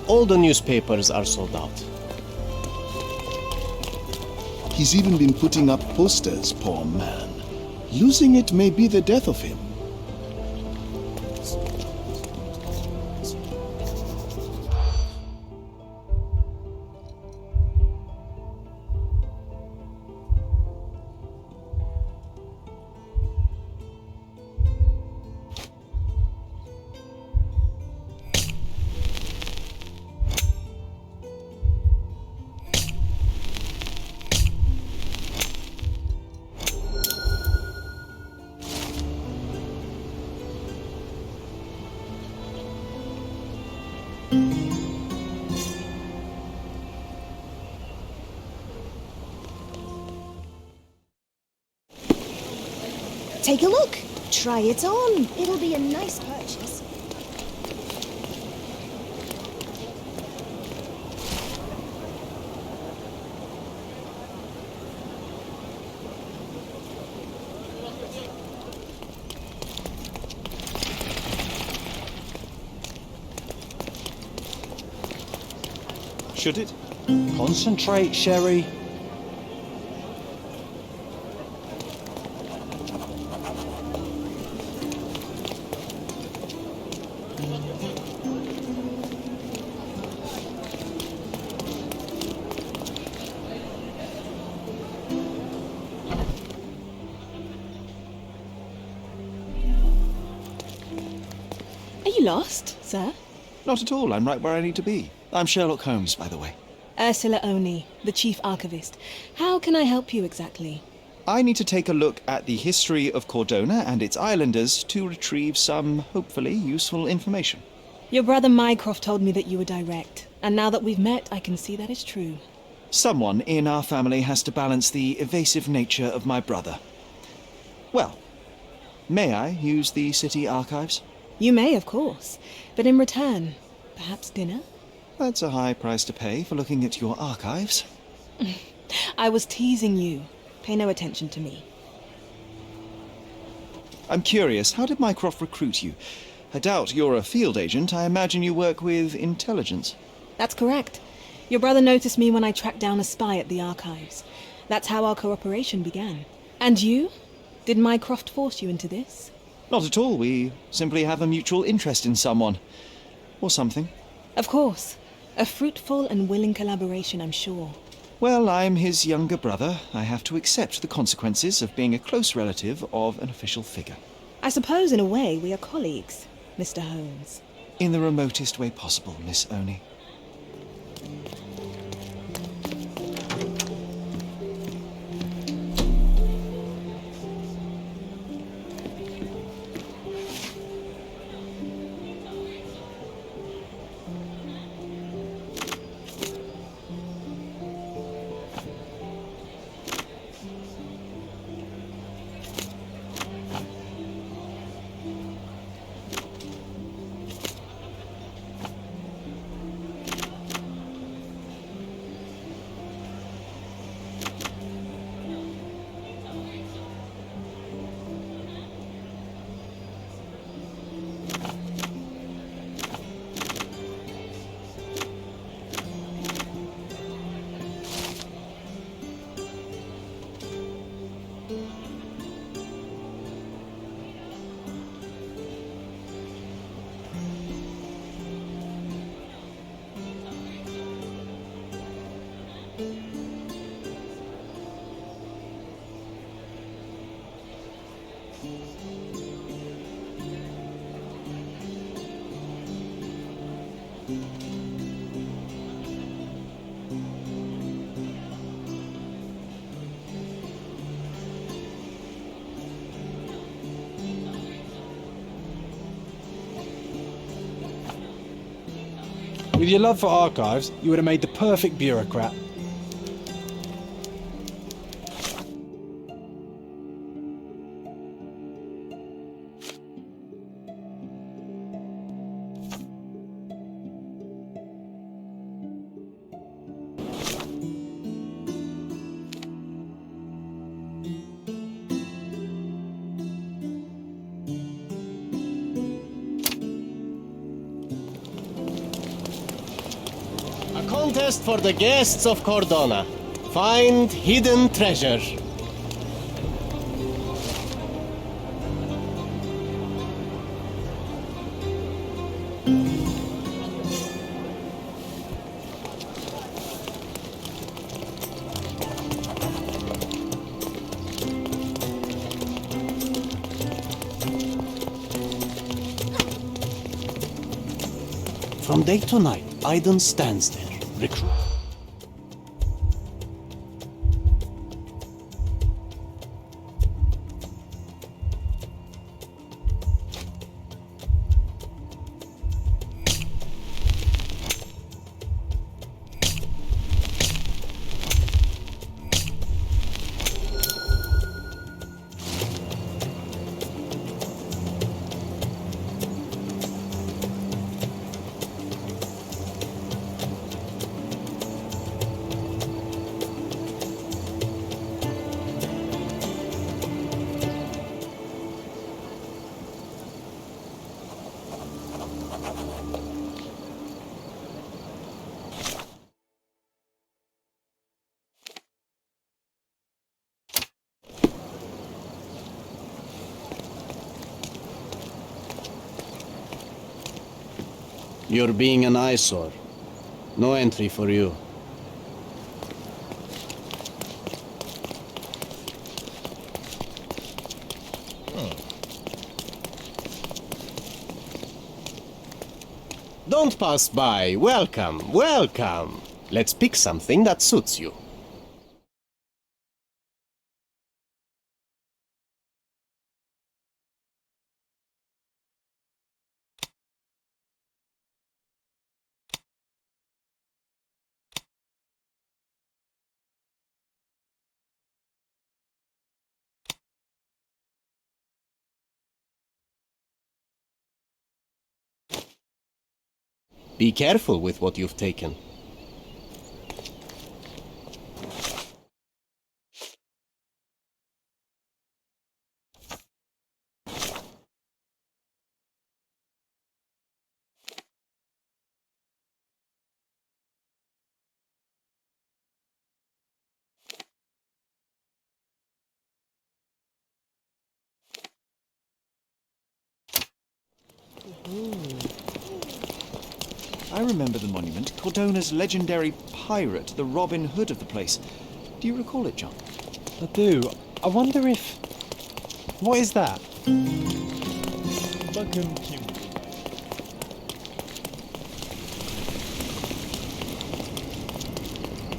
All the newspapers are sold out. He's even been putting up posters, poor man. Losing it may be the death of him. Take a look. Try it on. It'll be a nice purchase. Should it? Concentrate, Sherry. Are you lost, sir? Not at all. I'm right where I need to be. I'm Sherlock Holmes, by the way. Ursula Oni, the chief archivist. How can I help you exactly? I need to take a look at the history of Cordona and its islanders to retrieve some, hopefully, useful information. Your brother Mycroft told me that you were direct, and now that we've met, I can see that is true. Someone in our family has to balance the evasive nature of my brother. Well, may I use the city archives? You may, of course, but in return, perhaps dinner? That's a high price to pay for looking at your archives. I was teasing you. Pay no attention to me. I'm curious, how did Mycroft recruit you? I doubt you're a field agent. I imagine you work with intelligence. That's correct. Your brother noticed me when I tracked down a spy at the archives. That's how our cooperation began. And you? Did Mycroft force you into this? Not at all. We simply have a mutual interest in someone. Or something. Of course. A fruitful and willing collaboration, I'm sure. Well, I'm his younger brother. I have to accept the consequences of being a close relative of an official figure. I suppose, in a way, we are colleagues, Mr. Holmes. In the remotest way possible, Miss Oni. With your love for archives, you would have made the perfect bureaucrat. Contest for the guests of Cordona. Find hidden treasure. From day to night, Aiden stands there, recruit. You're being an eyesore. No entry for you. Don't pass by. Welcome, welcome. Let's pick something that suits you. Be careful with what you've taken. I remember the monument, Cordona's legendary pirate, the Robin Hood of the place. Do you recall it, John? I do. I wonder if... What is that?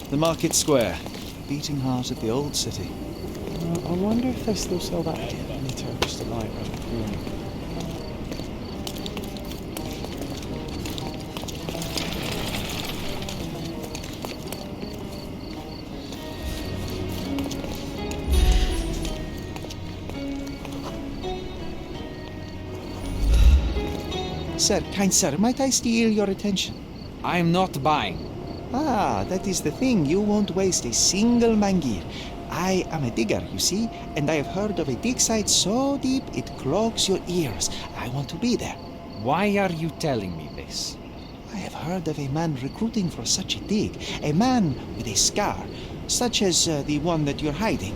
The market square, beating heart of the old city. I wonder if they still sell that meter just at night around the corner. Sir, kind sir, might I steal your attention? I'm not buying. Ah, that is the thing. You won't waste a single mangir. I am a digger, you see, and I have heard of a dig site so deep it clogs your ears. I want to be there. Why are you telling me this? I have heard of a man recruiting for such a dig. A man with a scar, such as the one that you're hiding.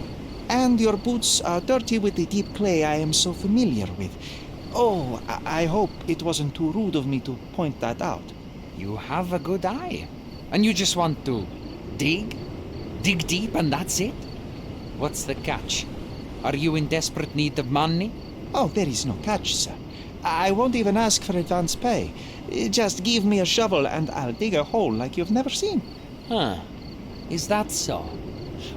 And your boots are dirty with the deep clay I am so familiar with. Oh, I hope it wasn't too rude of me to point that out. You have a good eye. And you just want to dig? Dig deep and that's it? What's the catch? Are you in desperate need of money? Oh, there is no catch, sir. I won't even ask for advance pay. Just give me a shovel and I'll dig a hole like you've never seen. Huh. Is that so?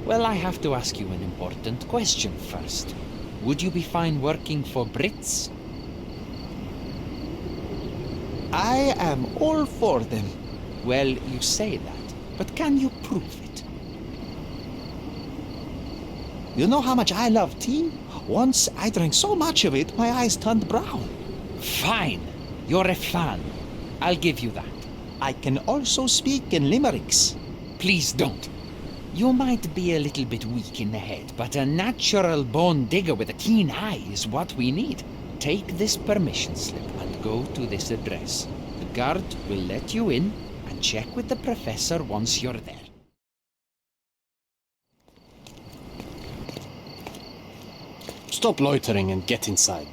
Well, I have to ask you an important question first. Would you be fine working for Brits? I am all for them. Well, you say that, but can you prove it? You know how much I love tea? Once I drank so much of it, my eyes turned brown. Fine. You're a fan. I'll give you that. I can also speak in limericks. Please don't. You might be a little bit weak in the head, but a natural born digger with a keen eye is what we need. Take this permission slip and go to this address. The guard will let you in, and check with the professor once you're there. Stop loitering and get inside.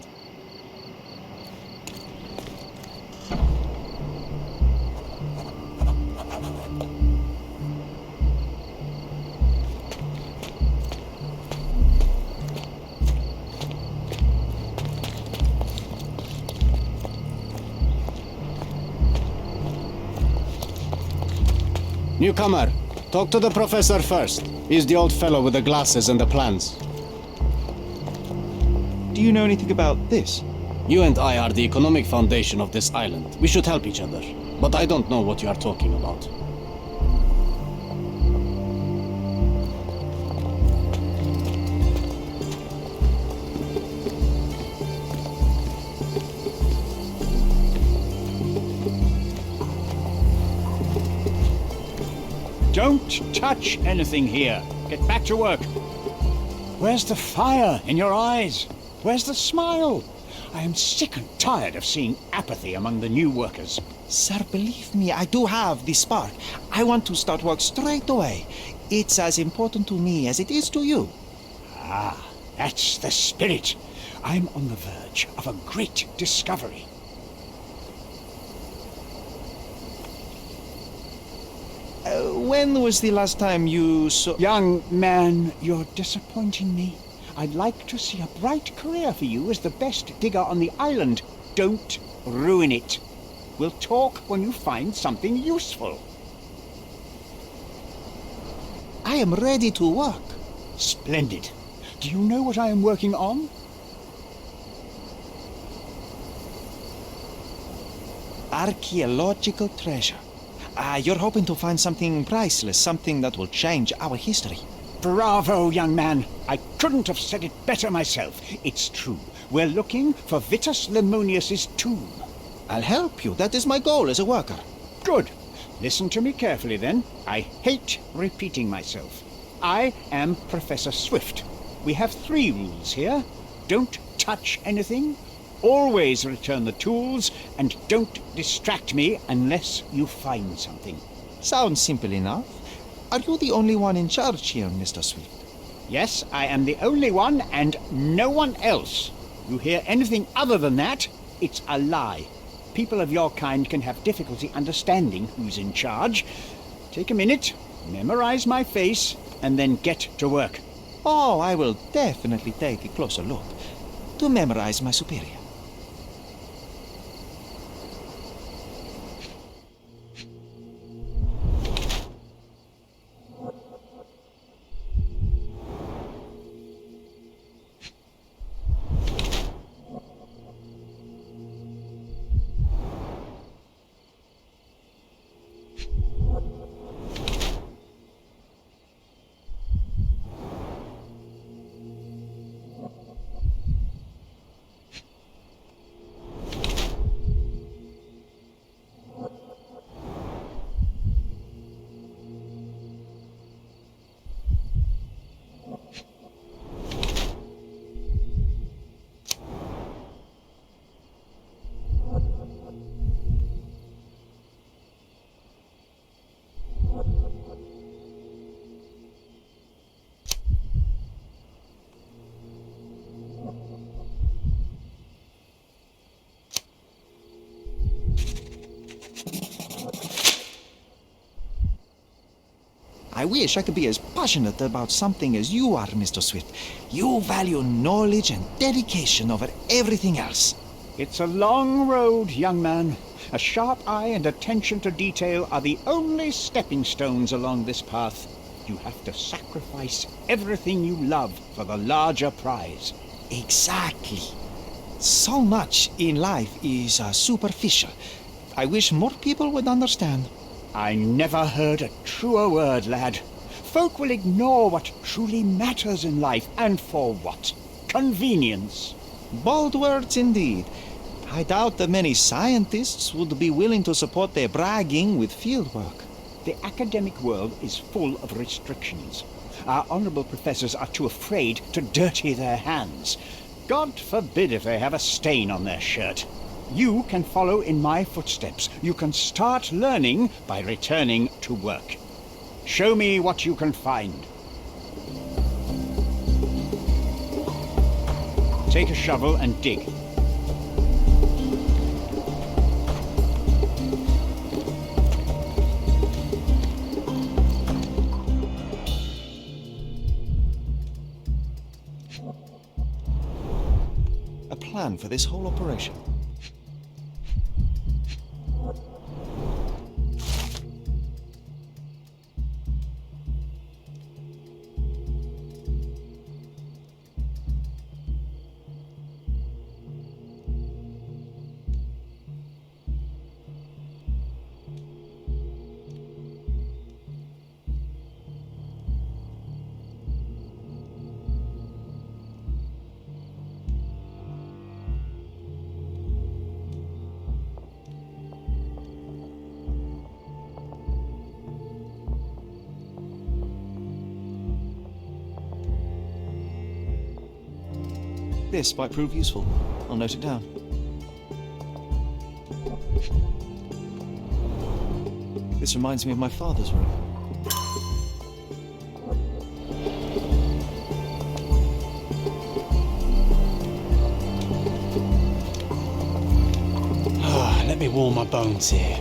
Newcomer, talk to the professor first. He's the old fellow with the glasses and the plans. Do you know anything about this? You and I are the economic foundation of this island. We should help each other. But I don't know what you are talking about. Don't touch anything here. Get back to work. Where's the fire in your eyes? Where's the smile? I am sick and tired of seeing apathy among the new workers. Sir, believe me, I do have the spark. I want to start work straight away. It's as important to me as it is to you. Ah, that's the spirit. I'm on the verge of a great discovery. When was the last time you saw... Young man, you're disappointing me. I'd like to see a bright career for you as the best digger on the island. Don't ruin it. We'll talk when you find something useful. I am ready to work. Splendid. Do you know what I am working on? Archaeological treasure. You're hoping to find something priceless, something that will change our history. Bravo, young man. I couldn't have said it better myself. It's true. We're looking for Vitus Lemonius's tomb. I'll help you. That is my goal as a worker. Good. Listen to me carefully, then. I hate repeating myself. I am Professor Swift. We have 3 rules here. Don't touch anything. Always return the tools, and don't distract me unless you find something. Sounds simple enough. Are you the only one in charge here, Mr. Swift? Yes, I am the only one, and no one else. You hear anything other than that, it's a lie. People of your kind can have difficulty understanding who's in charge. Take a minute, memorize my face, and then get to work. Oh, I will definitely take a closer look to memorize my superior. I wish I could be as passionate about something as you are, Mr. Swift. You value knowledge and dedication over everything else. It's a long road, young man. A sharp eye and attention to detail are the only stepping stones along this path. You have to sacrifice everything you love for the larger prize. Exactly. So much in life is superficial. I wish more people would understand. I never heard a truer word, lad. Folk will ignore what truly matters in life, and for what? Convenience. Bold words indeed. I doubt that many scientists would be willing to support their bragging with fieldwork. The academic world is full of restrictions. Our honourable professors are too afraid to dirty their hands. God forbid if they have a stain on their shirt. You can follow in my footsteps. You can start learning by returning to work. Show me what you can find. Take a shovel and dig. A plan for this whole operation. This might prove useful. I'll note it down. This reminds me of my father's room. Let me warm my bones here.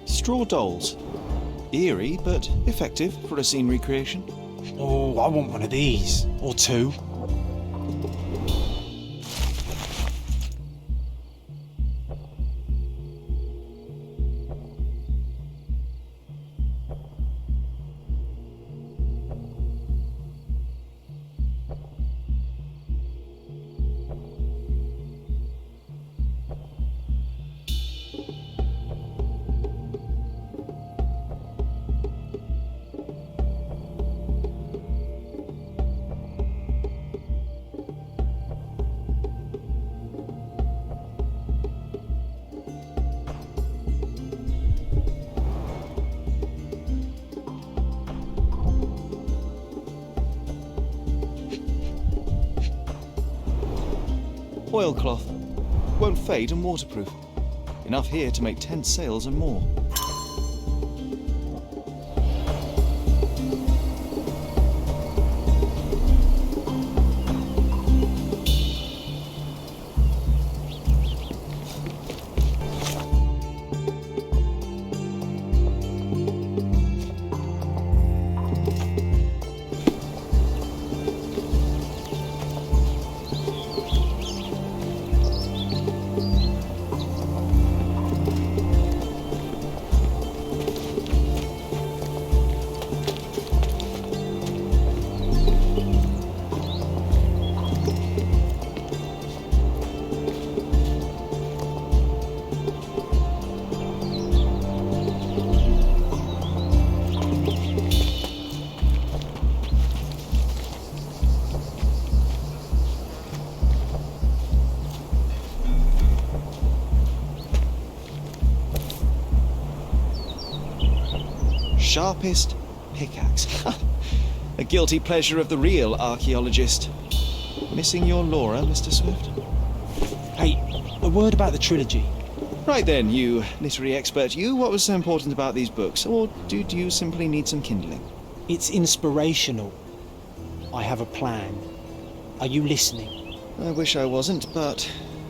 Straw dolls. Eerie, but effective for a scene recreation. Oh, I want one of these. Or two. Oilcloth. Won't fade and waterproof. Enough here to make 10 sails and more. Sharpest pickaxe. A guilty pleasure of the real archaeologist. Missing your Laura, Mr. Swift? Hey, a word about the trilogy. Right then, you literary expert, what was so important about these books? Or do you simply need some kindling? It's inspirational. I have a plan. Are you listening? I wish I wasn't, but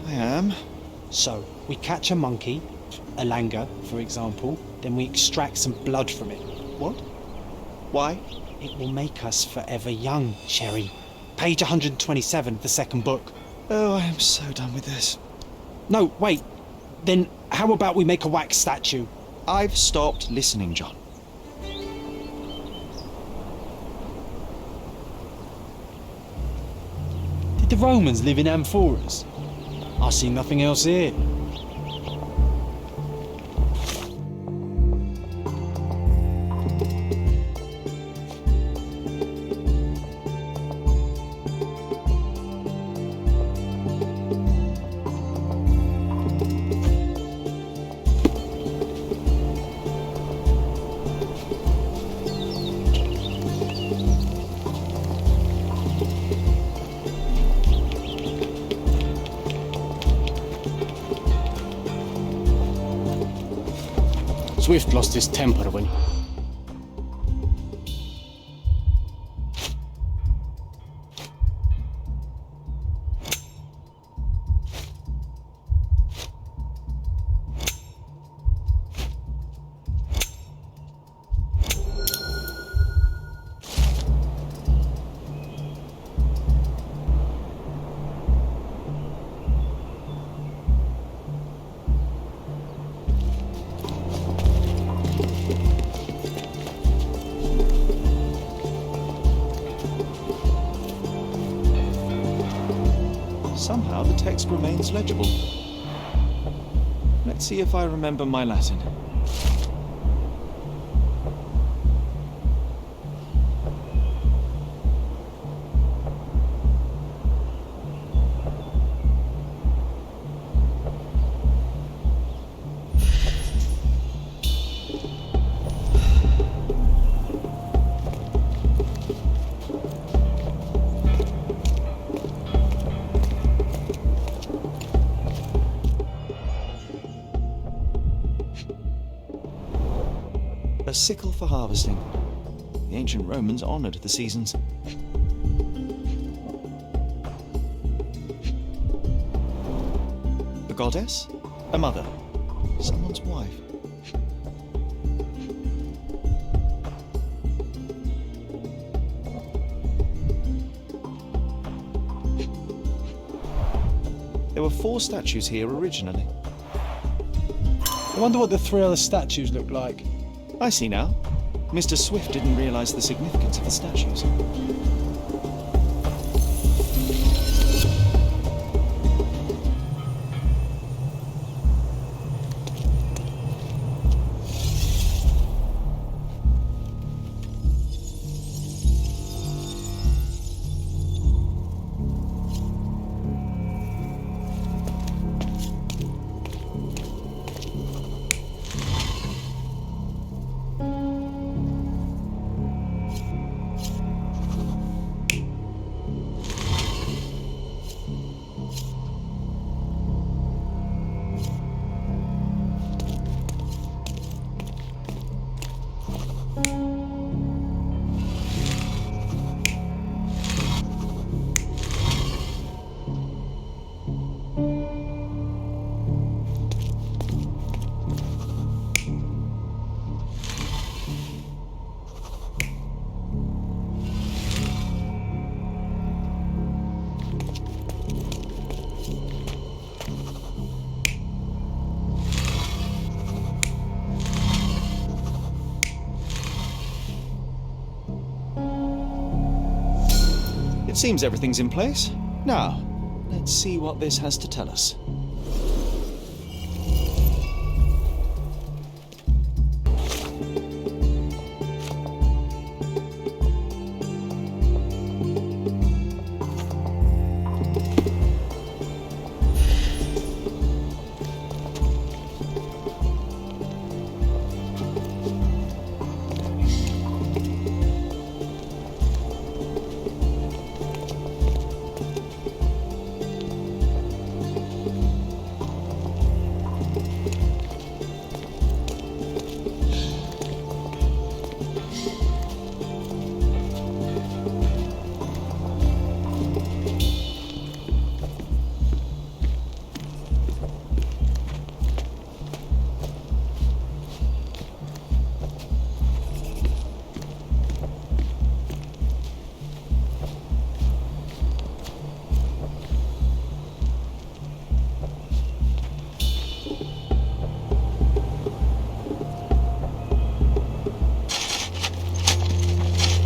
I am. So, we catch a monkey, a langur, for example, then we extract some blood from it. What? Why? It will make us forever young, Sherry. Page 127 of the second book. Oh, I am so done with this. No, wait. Then how about we make a wax statue? I've stopped listening, John. Did the Romans live in amphoras? I see nothing else here. Swift lost his temper when... Somehow the text remains legible. Let's see if I remember my Latin. A sickle for harvesting. The ancient Romans honoured the seasons. A goddess? A mother? Someone's wife? There were 4 statues here originally. I wonder what the 3 other statues look like. I see now. Mr. Swift didn't realise the significance of the statues. It seems everything's in place. Now, let's see what this has to tell us.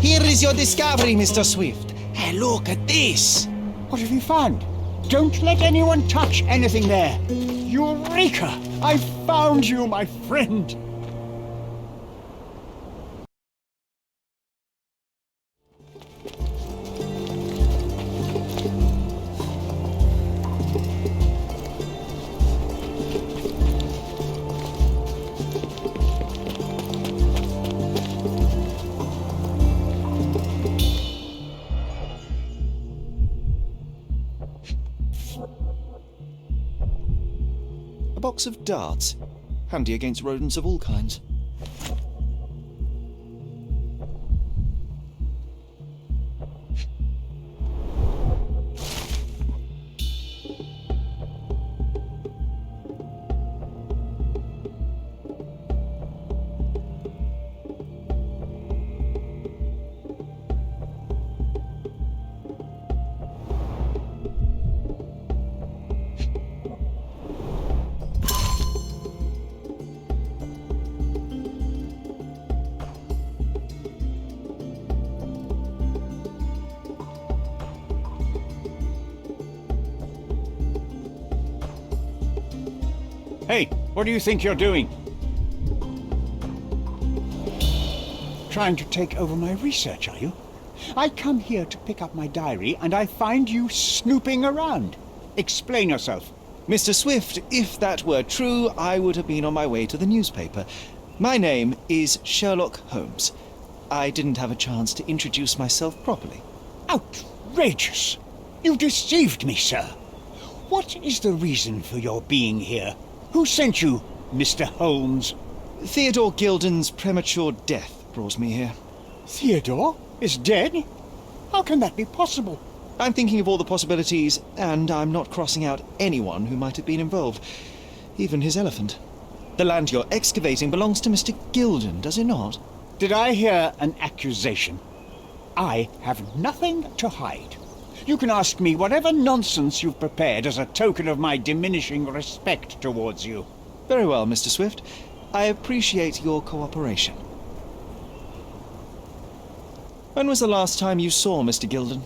Here is your discovery, Mr. Swift. Hey, look at this. What have you found? Don't let anyone touch anything there. Eureka! I found you, my friend. A box of darts, handy against rodents of all kinds. Hey, what do you think you're doing? Trying to take over my research, are you? I come here to pick up my diary, and I find you snooping around. Explain yourself. Mr. Swift, if that were true, I would have been on my way to the newspaper. My name is Sherlock Holmes. I didn't have a chance to introduce myself properly. Outrageous! You deceived me, sir. What is the reason for your being here? Who sent you, Mr. Holmes? Theodore Gilden's premature death brought me here. Theodore is dead? How can that be possible? I'm thinking of all the possibilities, and I'm not crossing out anyone who might have been involved. Even his elephant. The land you're excavating belongs to Mr. Gilden, does it not? Did I hear an accusation? I have nothing to hide. You can ask me whatever nonsense you've prepared as a token of my diminishing respect towards you. Very well, Mr. Swift. I appreciate your cooperation. When was the last time you saw Mr. Gilden?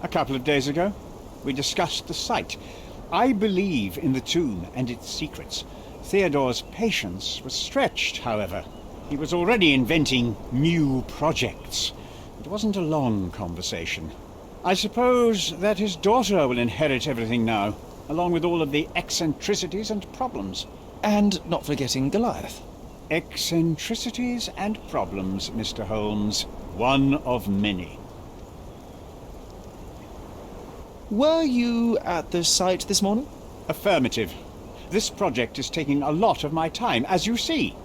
A couple of days ago. We discussed the site. I believe in the tomb and its secrets. Theodore's patience was stretched, however. He was already inventing new projects. It wasn't a long conversation. I suppose that his daughter will inherit everything now, along with all of the eccentricities and problems. And not forgetting Goliath. Eccentricities and problems, Mr. Holmes. One of many. Were you at the site this morning? Affirmative. This project is taking a lot of my time, as you see.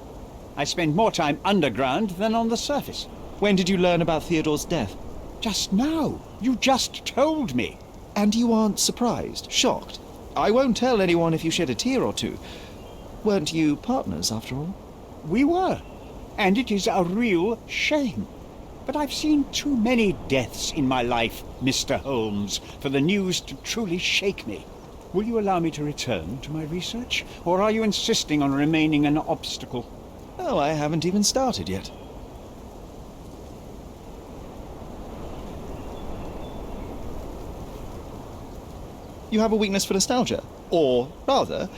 I spend more time underground than on the surface. When did you learn about Theodore's death? Just now. You just told me. And you aren't surprised, shocked? I won't tell anyone if you shed a tear or two. Weren't you partners, after all? We were. And it is a real shame. But I've seen too many deaths in my life, Mr. Holmes, for the news to truly shake me. Will you allow me to return to my research? Or are you insisting on remaining an obstacle? Oh, I haven't even started yet. You have a weakness for nostalgia? Or, rather,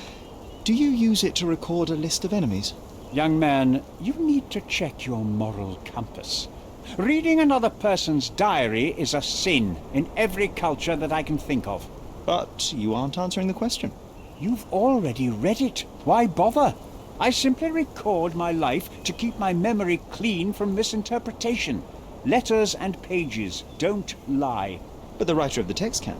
do you use it to record a list of enemies? Young man, you need to check your moral compass. Reading another person's diary is a sin in every culture that I can think of. But you aren't answering the question. You've already read it. Why bother? I simply record my life to keep my memory clean from misinterpretation. Letters and pages don't lie. But the writer of the text can.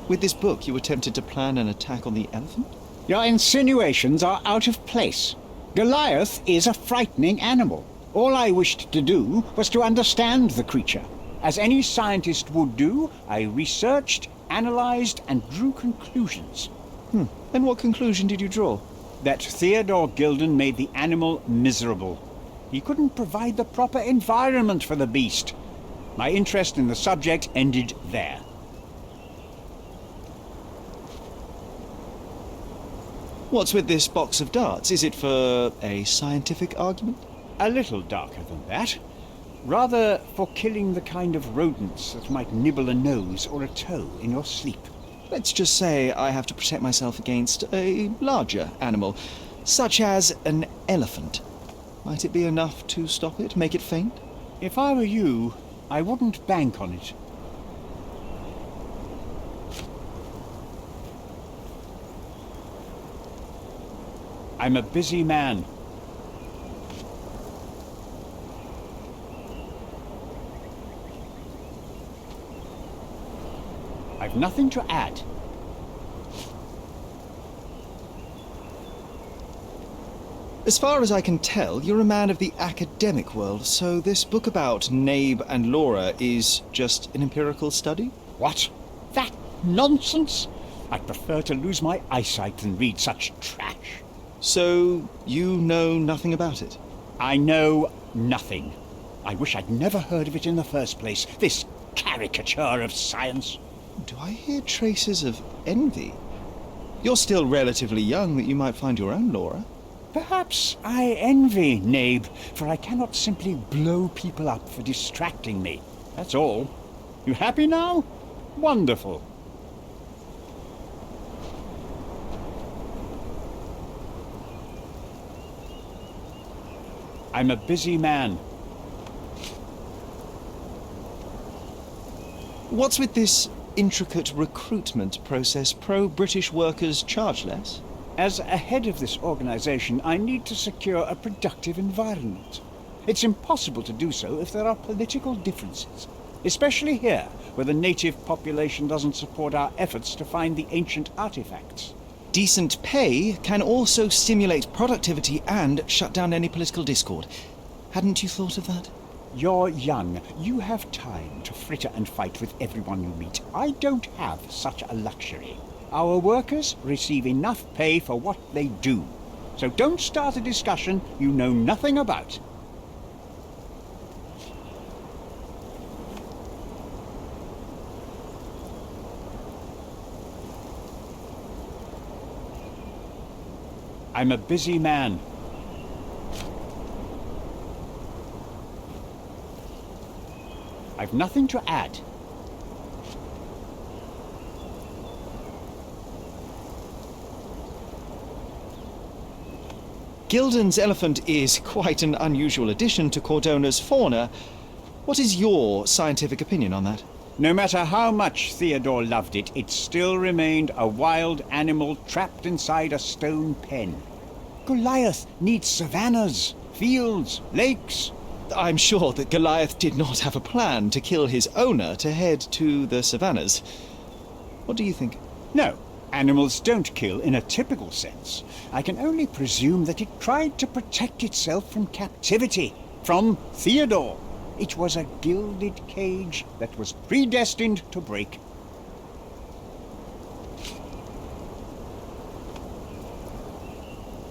With this book, you attempted to plan an attack on the elephant? Your insinuations are out of place. Goliath is a frightening animal. All I wished to do was to understand the creature. As any scientist would do, I researched, analyzed, and drew conclusions. And what conclusion did you draw? That Theodore Gilden made the animal miserable. He couldn't provide the proper environment for the beast. My interest in the subject ended there. What's with this box of darts? Is it for a scientific argument? A little darker than that. Rather for killing the kind of rodents that might nibble a nose or a toe in your sleep. Let's just say I have to protect myself against a larger animal, such as an elephant. Might it be enough to stop it, make it faint? If I were you, I wouldn't bank on it. I'm a busy man. I've nothing to add. As far as I can tell, you're a man of the academic world, so this book about Nabe and Laura is just an empirical study? What? That nonsense? I'd prefer to lose my eyesight than read such trash. So, you know nothing about it? I know nothing. I wish I'd never heard of it in the first place, this caricature of science. Do I hear traces of envy? You're still relatively young that you might find your own Laura. Perhaps I envy Nabe, for I cannot simply blow people up for distracting me. That's all. You happy now? Wonderful. I'm a busy man. What's with this intricate recruitment process? Pro-British workers charge less? As a head of this organization, I need to secure a productive environment. It's impossible to do so if there are political differences, especially here, where the native population doesn't support our efforts to find the ancient artifacts. Decent pay can also stimulate productivity and shut down any political discord. Hadn't you thought of that? You're young. You have time to fritter and fight with everyone you meet. I don't have such a luxury. Our workers receive enough pay for what they do. So don't start a discussion you know nothing about. I'm a busy man. I've nothing to add. Gilden's elephant is quite an unusual addition to Cordona's fauna. What is your scientific opinion on that? No matter how much Theodore loved it, it still remained a wild animal trapped inside a stone pen. Goliath needs savannas, fields, lakes. I'm sure that Goliath did not have a plan to kill his owner to head to the savannas. What do you think? No, animals don't kill in a typical sense. I can only presume that it tried to protect itself from captivity, from Theodore. It was a gilded cage that was predestined to break.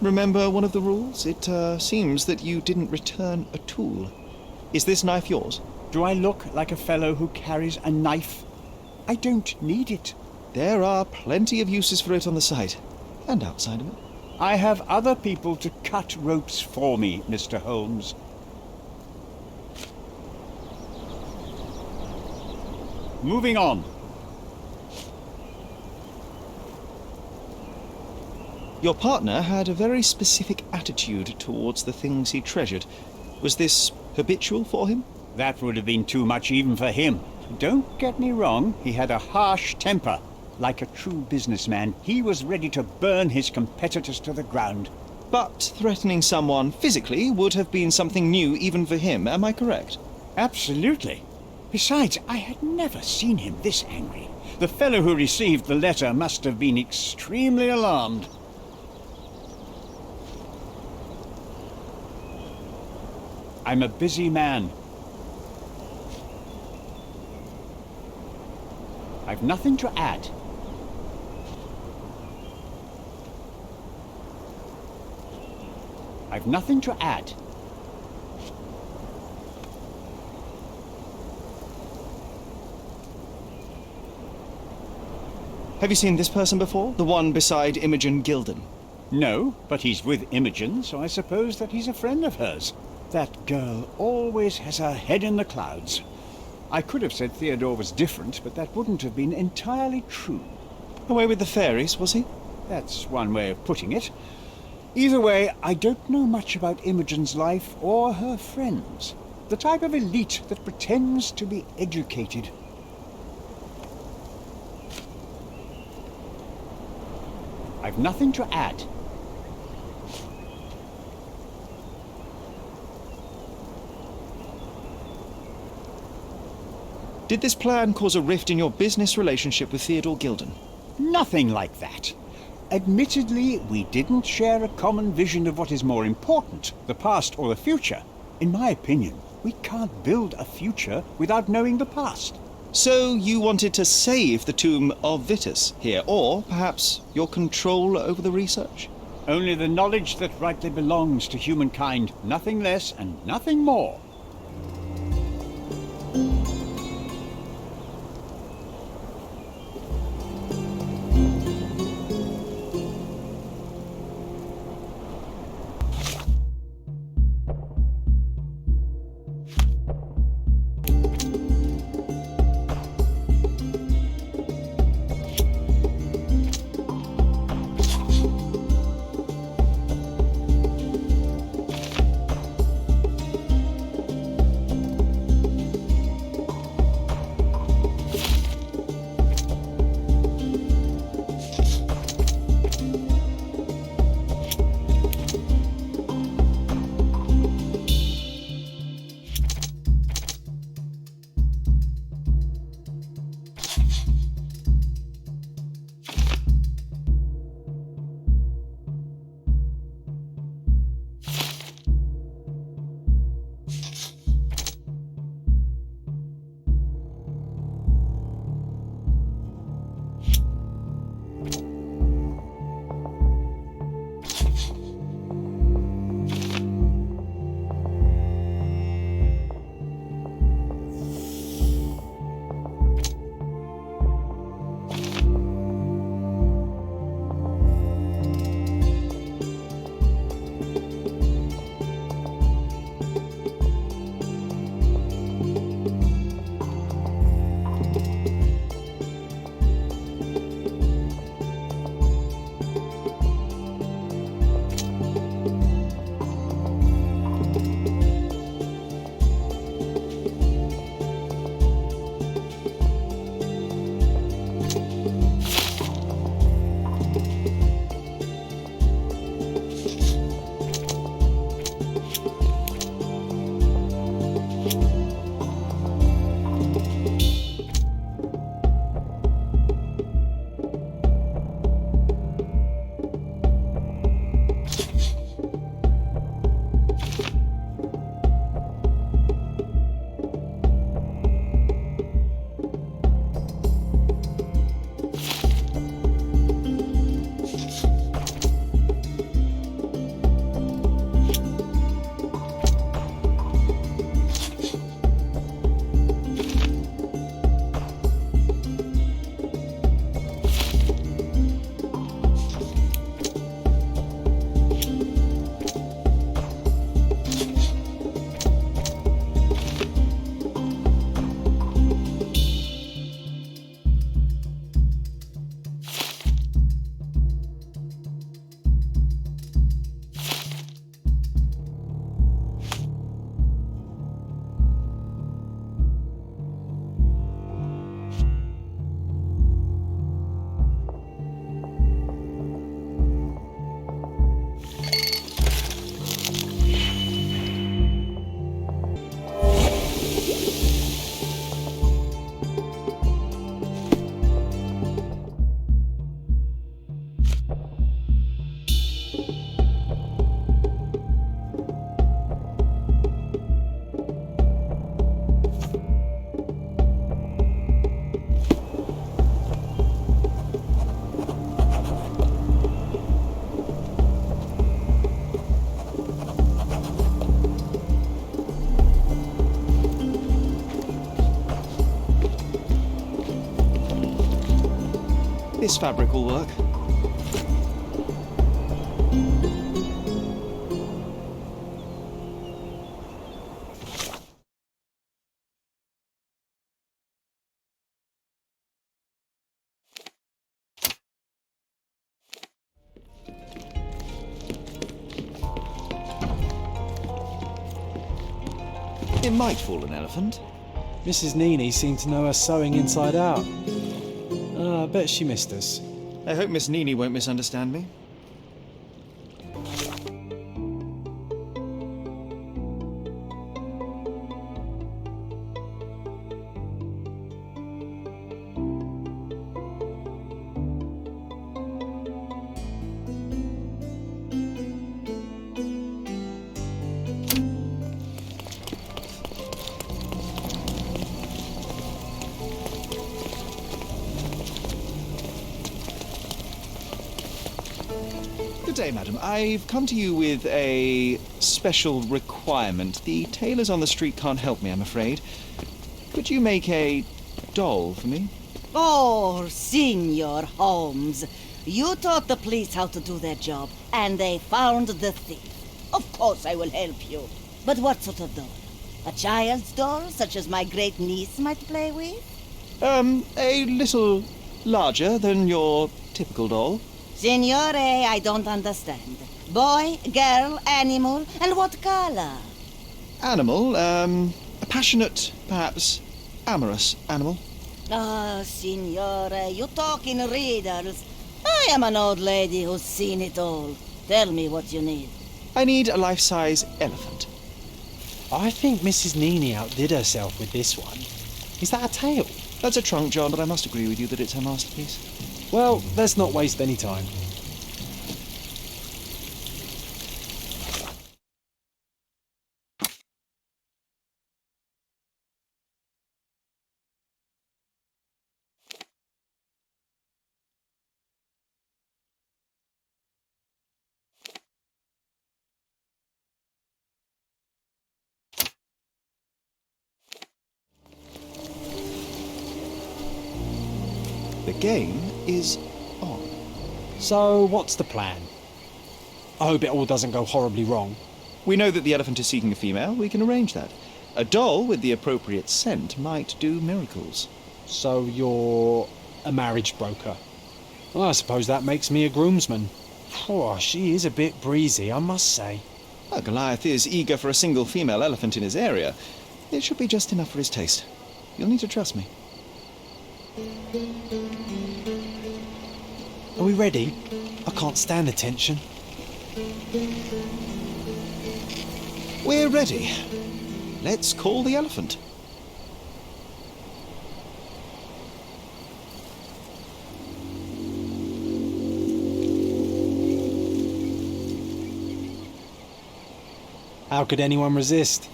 Remember one of the rules? It seems that you didn't return a tool. Is this knife yours? Do I look like a fellow who carries a knife? I don't need it. There are plenty of uses for it on the site, and outside of it. I have other people to cut ropes for me, Mr. Holmes. Moving on. Your partner had a very specific attitude towards the things he treasured. Was this habitual for him? That would have been too much even for him. Don't get me wrong, he had a harsh temper. Like a true businessman, he was ready to burn his competitors to the ground. But threatening someone physically would have been something new even for him, am I correct? Absolutely. Besides, I had never seen him this angry. The fellow who received the letter must have been extremely alarmed. I'm a busy man. I've nothing to add. I've nothing to add. Have you seen this person before? The one beside Imogen Gilden? No, but he's with Imogen, so I suppose that he's a friend of hers. That girl always has her head in the clouds. I could have said Theodore was different, but that wouldn't have been entirely true. Away with the fairies, was he? That's one way of putting it. Either way, I don't know much about Imogen's life or her friends. The type of elite that pretends to be educated. I've nothing to add. Did this plan cause a rift in your business relationship with Theodore Gilden? Nothing like that. Admittedly, we didn't share a common vision of what is more important, the past or the future. In my opinion, we can't build a future without knowing the past. So you wanted to save the tomb of Vitus here, or perhaps your control over the research? Only the knowledge that rightly belongs to humankind, nothing less and nothing more. This fabric will work. It might fool an elephant. Mrs. Nini seemed to know her sewing inside out. I bet she missed us. I hope Miss Nini won't misunderstand me. Good day, madam. I've come to you with a special requirement. The tailors on the street can't help me, I'm afraid. Could you make a doll for me? Oh, Signor Holmes. You taught the police how to do their job, and they found the thief. Of course I will help you. But what sort of doll? A child's doll, such as my great-niece might play with? A little larger than your typical doll. Signore, I don't understand. Boy, girl, animal, and what color? Animal, a passionate, perhaps amorous animal. Ah, Signore, you talk in riddles. I am an old lady who's seen it all. Tell me what you need. I need a life-size elephant. I think Mrs. Nini outdid herself with this one. Is that a tail? That's a trunk, John, but I must agree with you that it's her masterpiece. Well, let's not waste any time. The game is on. So, what's the plan? I hope it all doesn't go horribly wrong. We know that the elephant is seeking a female. We can arrange that. A doll with the appropriate scent might do miracles. So you're a marriage broker? Well, I suppose that makes me a groomsman. Oh, she is a bit breezy, I must say. Well, Goliath is eager for a single female elephant in his area. It should be just enough for his taste. You'll need to trust me. Are we ready? I can't stand the tension. We're ready. Let's call the elephant. How could anyone resist?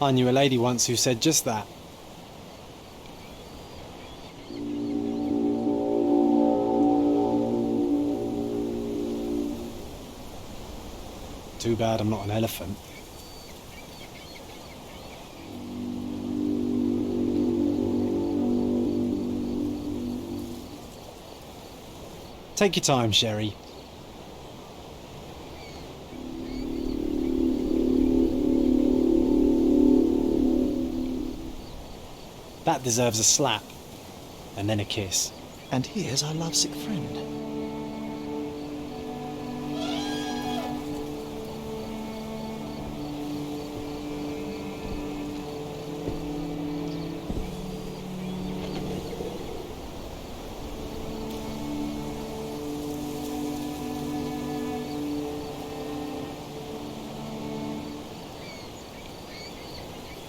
I knew a lady once who said just that. Too bad I'm not an elephant. Take your time, Sherry. That deserves a slap, and then a kiss. And here's our lovesick friend.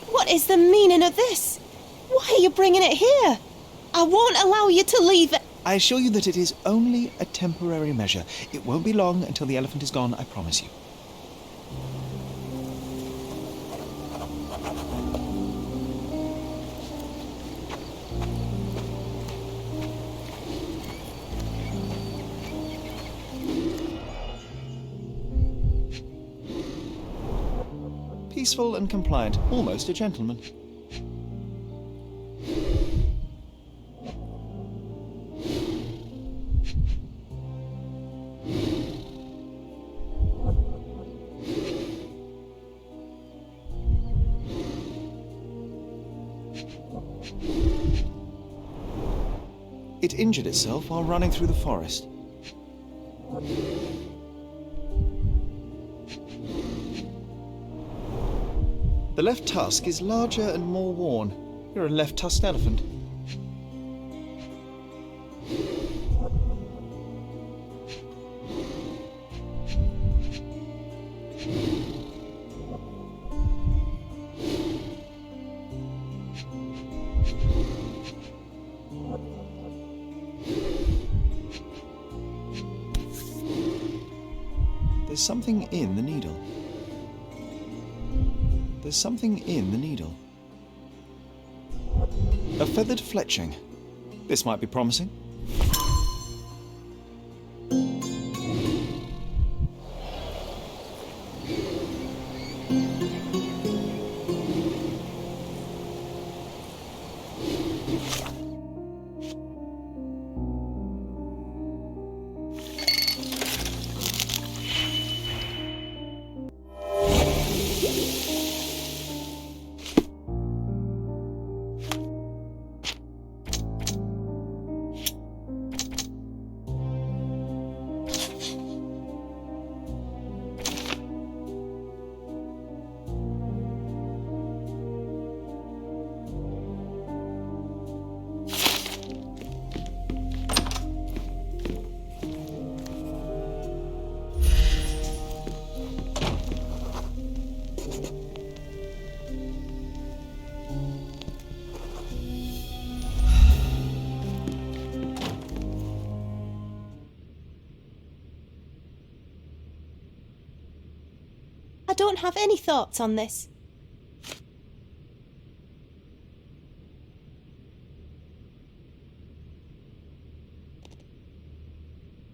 What is the meaning of this? Why are you bringing it here? I won't allow you to leave it. I assure you that it is only a temporary measure. It won't be long until the elephant is gone, I promise you. Peaceful and compliant, almost a gentleman. It injured itself while running through the forest. The left tusk is larger and more worn. You're a left-tusked elephant. There's something in the needle. There's something in the needle. A feathered fletching. This might be promising. I don't have any thoughts on this.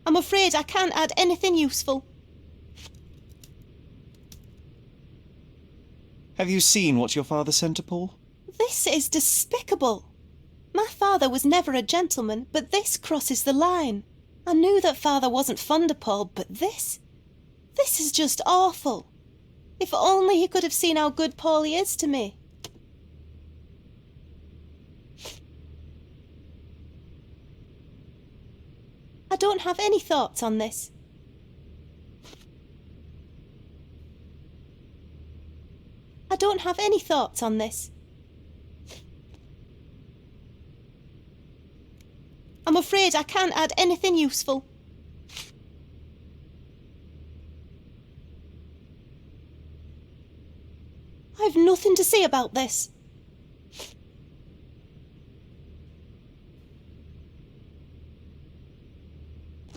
I'm afraid I can't add anything useful. Have you seen what your father sent to Paul? This is despicable. My father was never a gentleman, but this crosses the line. I knew that father wasn't fond of Paul, but this is just awful. If only he could have seen how good Paulie is to me. I don't have any thoughts on this. I don't have any thoughts on this. I'm afraid I can't add anything useful. I've nothing to say about this.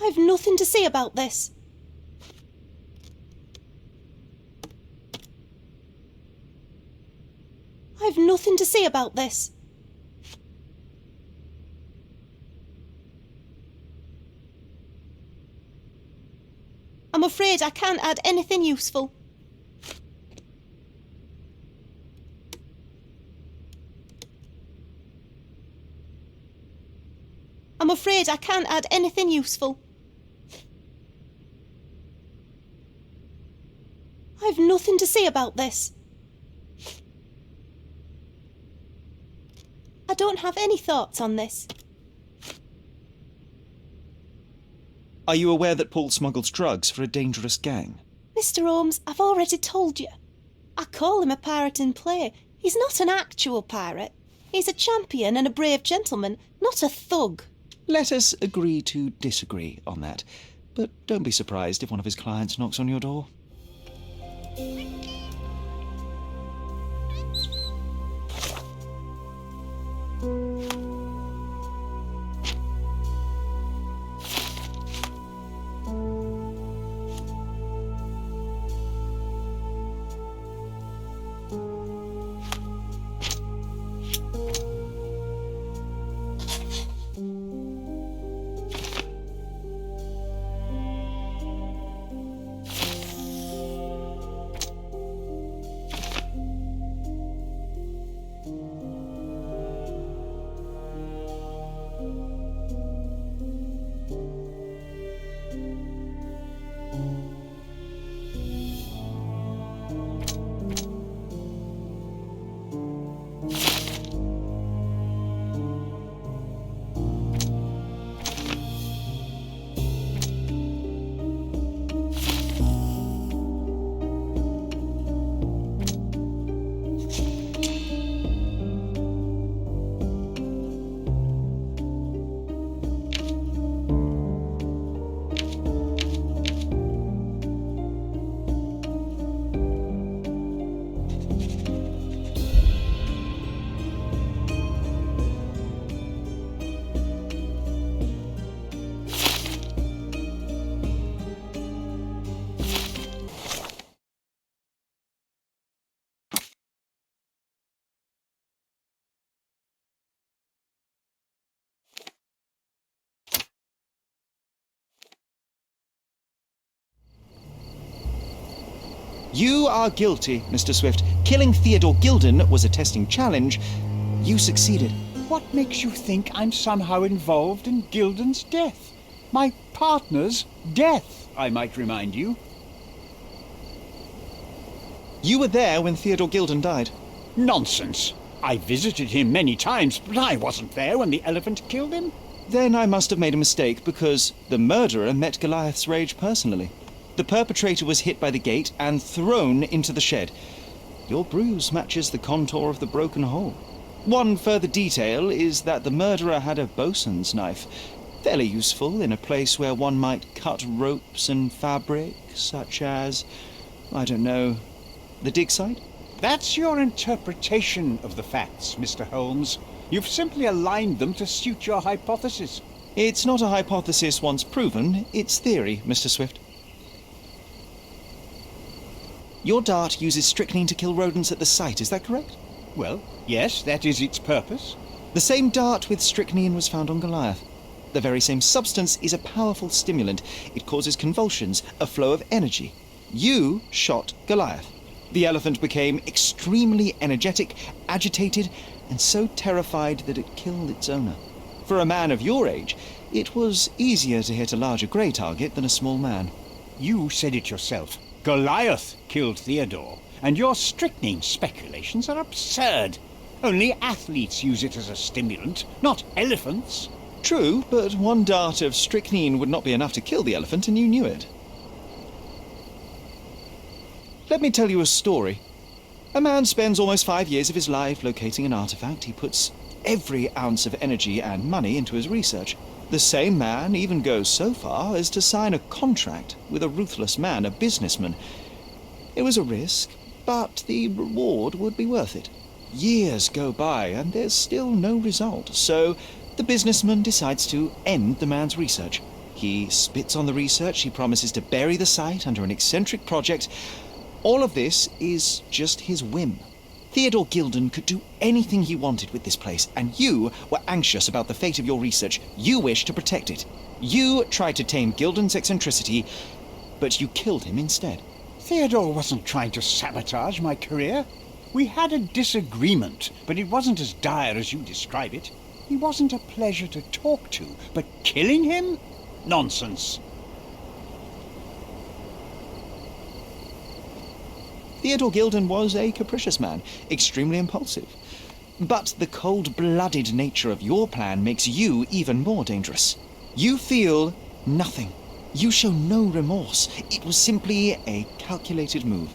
I've nothing to say about this. I've nothing to say about this. I'm afraid I can't add anything useful. I'm afraid I can't add anything useful. I've nothing to say about this. I don't have any thoughts on this. Are you aware that Paul smuggles drugs for a dangerous gang? Mr. Holmes, I've already told you. I call him a pirate in play. He's not an actual pirate. He's a champion and a brave gentleman, not a thug. Let us agree to disagree on that. But don't be surprised if one of his clients knocks on your door. You are guilty, Mr. Swift. Killing Theodore Gilden was a testing challenge. You succeeded. What makes you think I'm somehow involved in Gilden's death? My partner's death, I might remind you. You were there when Theodore Gilden died. Nonsense. I visited him many times, but I wasn't there when the elephant killed him. Then I must have made a mistake, because the murderer met Goliath's rage personally. The perpetrator was hit by the gate and thrown into the shed. Your bruise matches the contour of the broken hole. One further detail is that the murderer had a bosun's knife, fairly useful in a place where one might cut ropes and fabric, such as, I don't know, the dig site? That's your interpretation of the facts, Mr. Holmes. You've simply aligned them to suit your hypothesis. It's not a hypothesis once proven, it's theory, Mr. Swift. Your dart uses strychnine to kill rodents at the site, is that correct? Well, yes, that is its purpose. The same dart with strychnine was found on Goliath. The very same substance is a powerful stimulant. It causes convulsions, a flow of energy. You shot Goliath. The elephant became extremely energetic, agitated, and so terrified that it killed its owner. For a man of your age, it was easier to hit a larger grey target than a small man. You said it yourself. Goliath killed Theodore, and your strychnine speculations are absurd. Only athletes use it as a stimulant, not elephants. True, but one dart of strychnine would not be enough to kill the elephant, and you knew it. Let me tell you a story. A man spends almost 5 years of his life locating an artifact. He puts every ounce of energy and money into his research. The same man even goes so far as to sign a contract with a ruthless man, a businessman. It was a risk, but the reward would be worth it. Years go by and there's still no result, so the businessman decides to end the man's research. He spits on the research, he promises to bury the site under an eccentric project. All of this is just his whim. Theodore Gilden could do anything he wanted with this place, and you were anxious about the fate of your research. You wished to protect it. You tried to tame Gilden's eccentricity, but you killed him instead. Theodore wasn't trying to sabotage my career. We had a disagreement, but it wasn't as dire as you describe it. He wasn't a pleasure to talk to, but killing him? Nonsense. Theodore Gilden was a capricious man, extremely impulsive. But the cold-blooded nature of your plan makes you even more dangerous. You feel nothing. You show no remorse. It was simply a calculated move.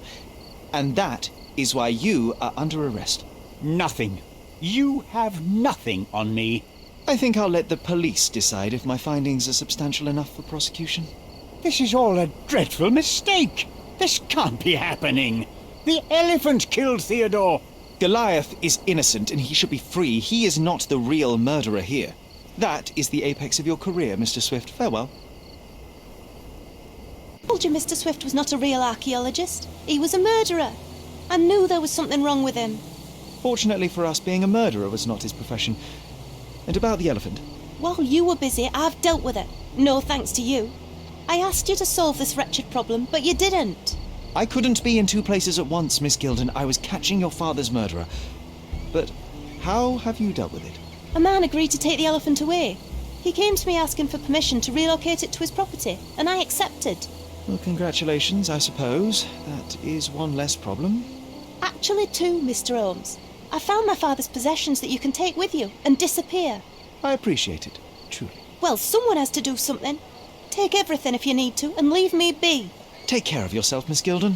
And that is why you are under arrest. Nothing. You have nothing on me. I think I'll let the police decide if my findings are substantial enough for prosecution. This is all a dreadful mistake. This can't be happening. The elephant killed Theodore. Goliath is innocent and he should be free. He is not the real murderer here. That is the apex of your career, Mr. Swift. Farewell. I told you Mr. Swift was not a real archaeologist. He was a murderer. I knew there was something wrong with him. Fortunately for us, being a murderer was not his profession. And about the elephant? While you were busy, I've dealt with it. No thanks to you. I asked you to solve this wretched problem, but you didn't. I couldn't be in two places at once, Miss Gilden. I was catching your father's murderer. But how have you dealt with it? A man agreed to take the elephant away. He came to me asking for permission to relocate it to his property, and I accepted. Well, congratulations, I suppose. That is one less problem. Actually two, Mr. Holmes. I found my father's possessions that you can take with you and disappear. I appreciate it, truly. Well, someone has to do something. Take everything if you need to, and leave me be. Take care of yourself, Miss Gilden.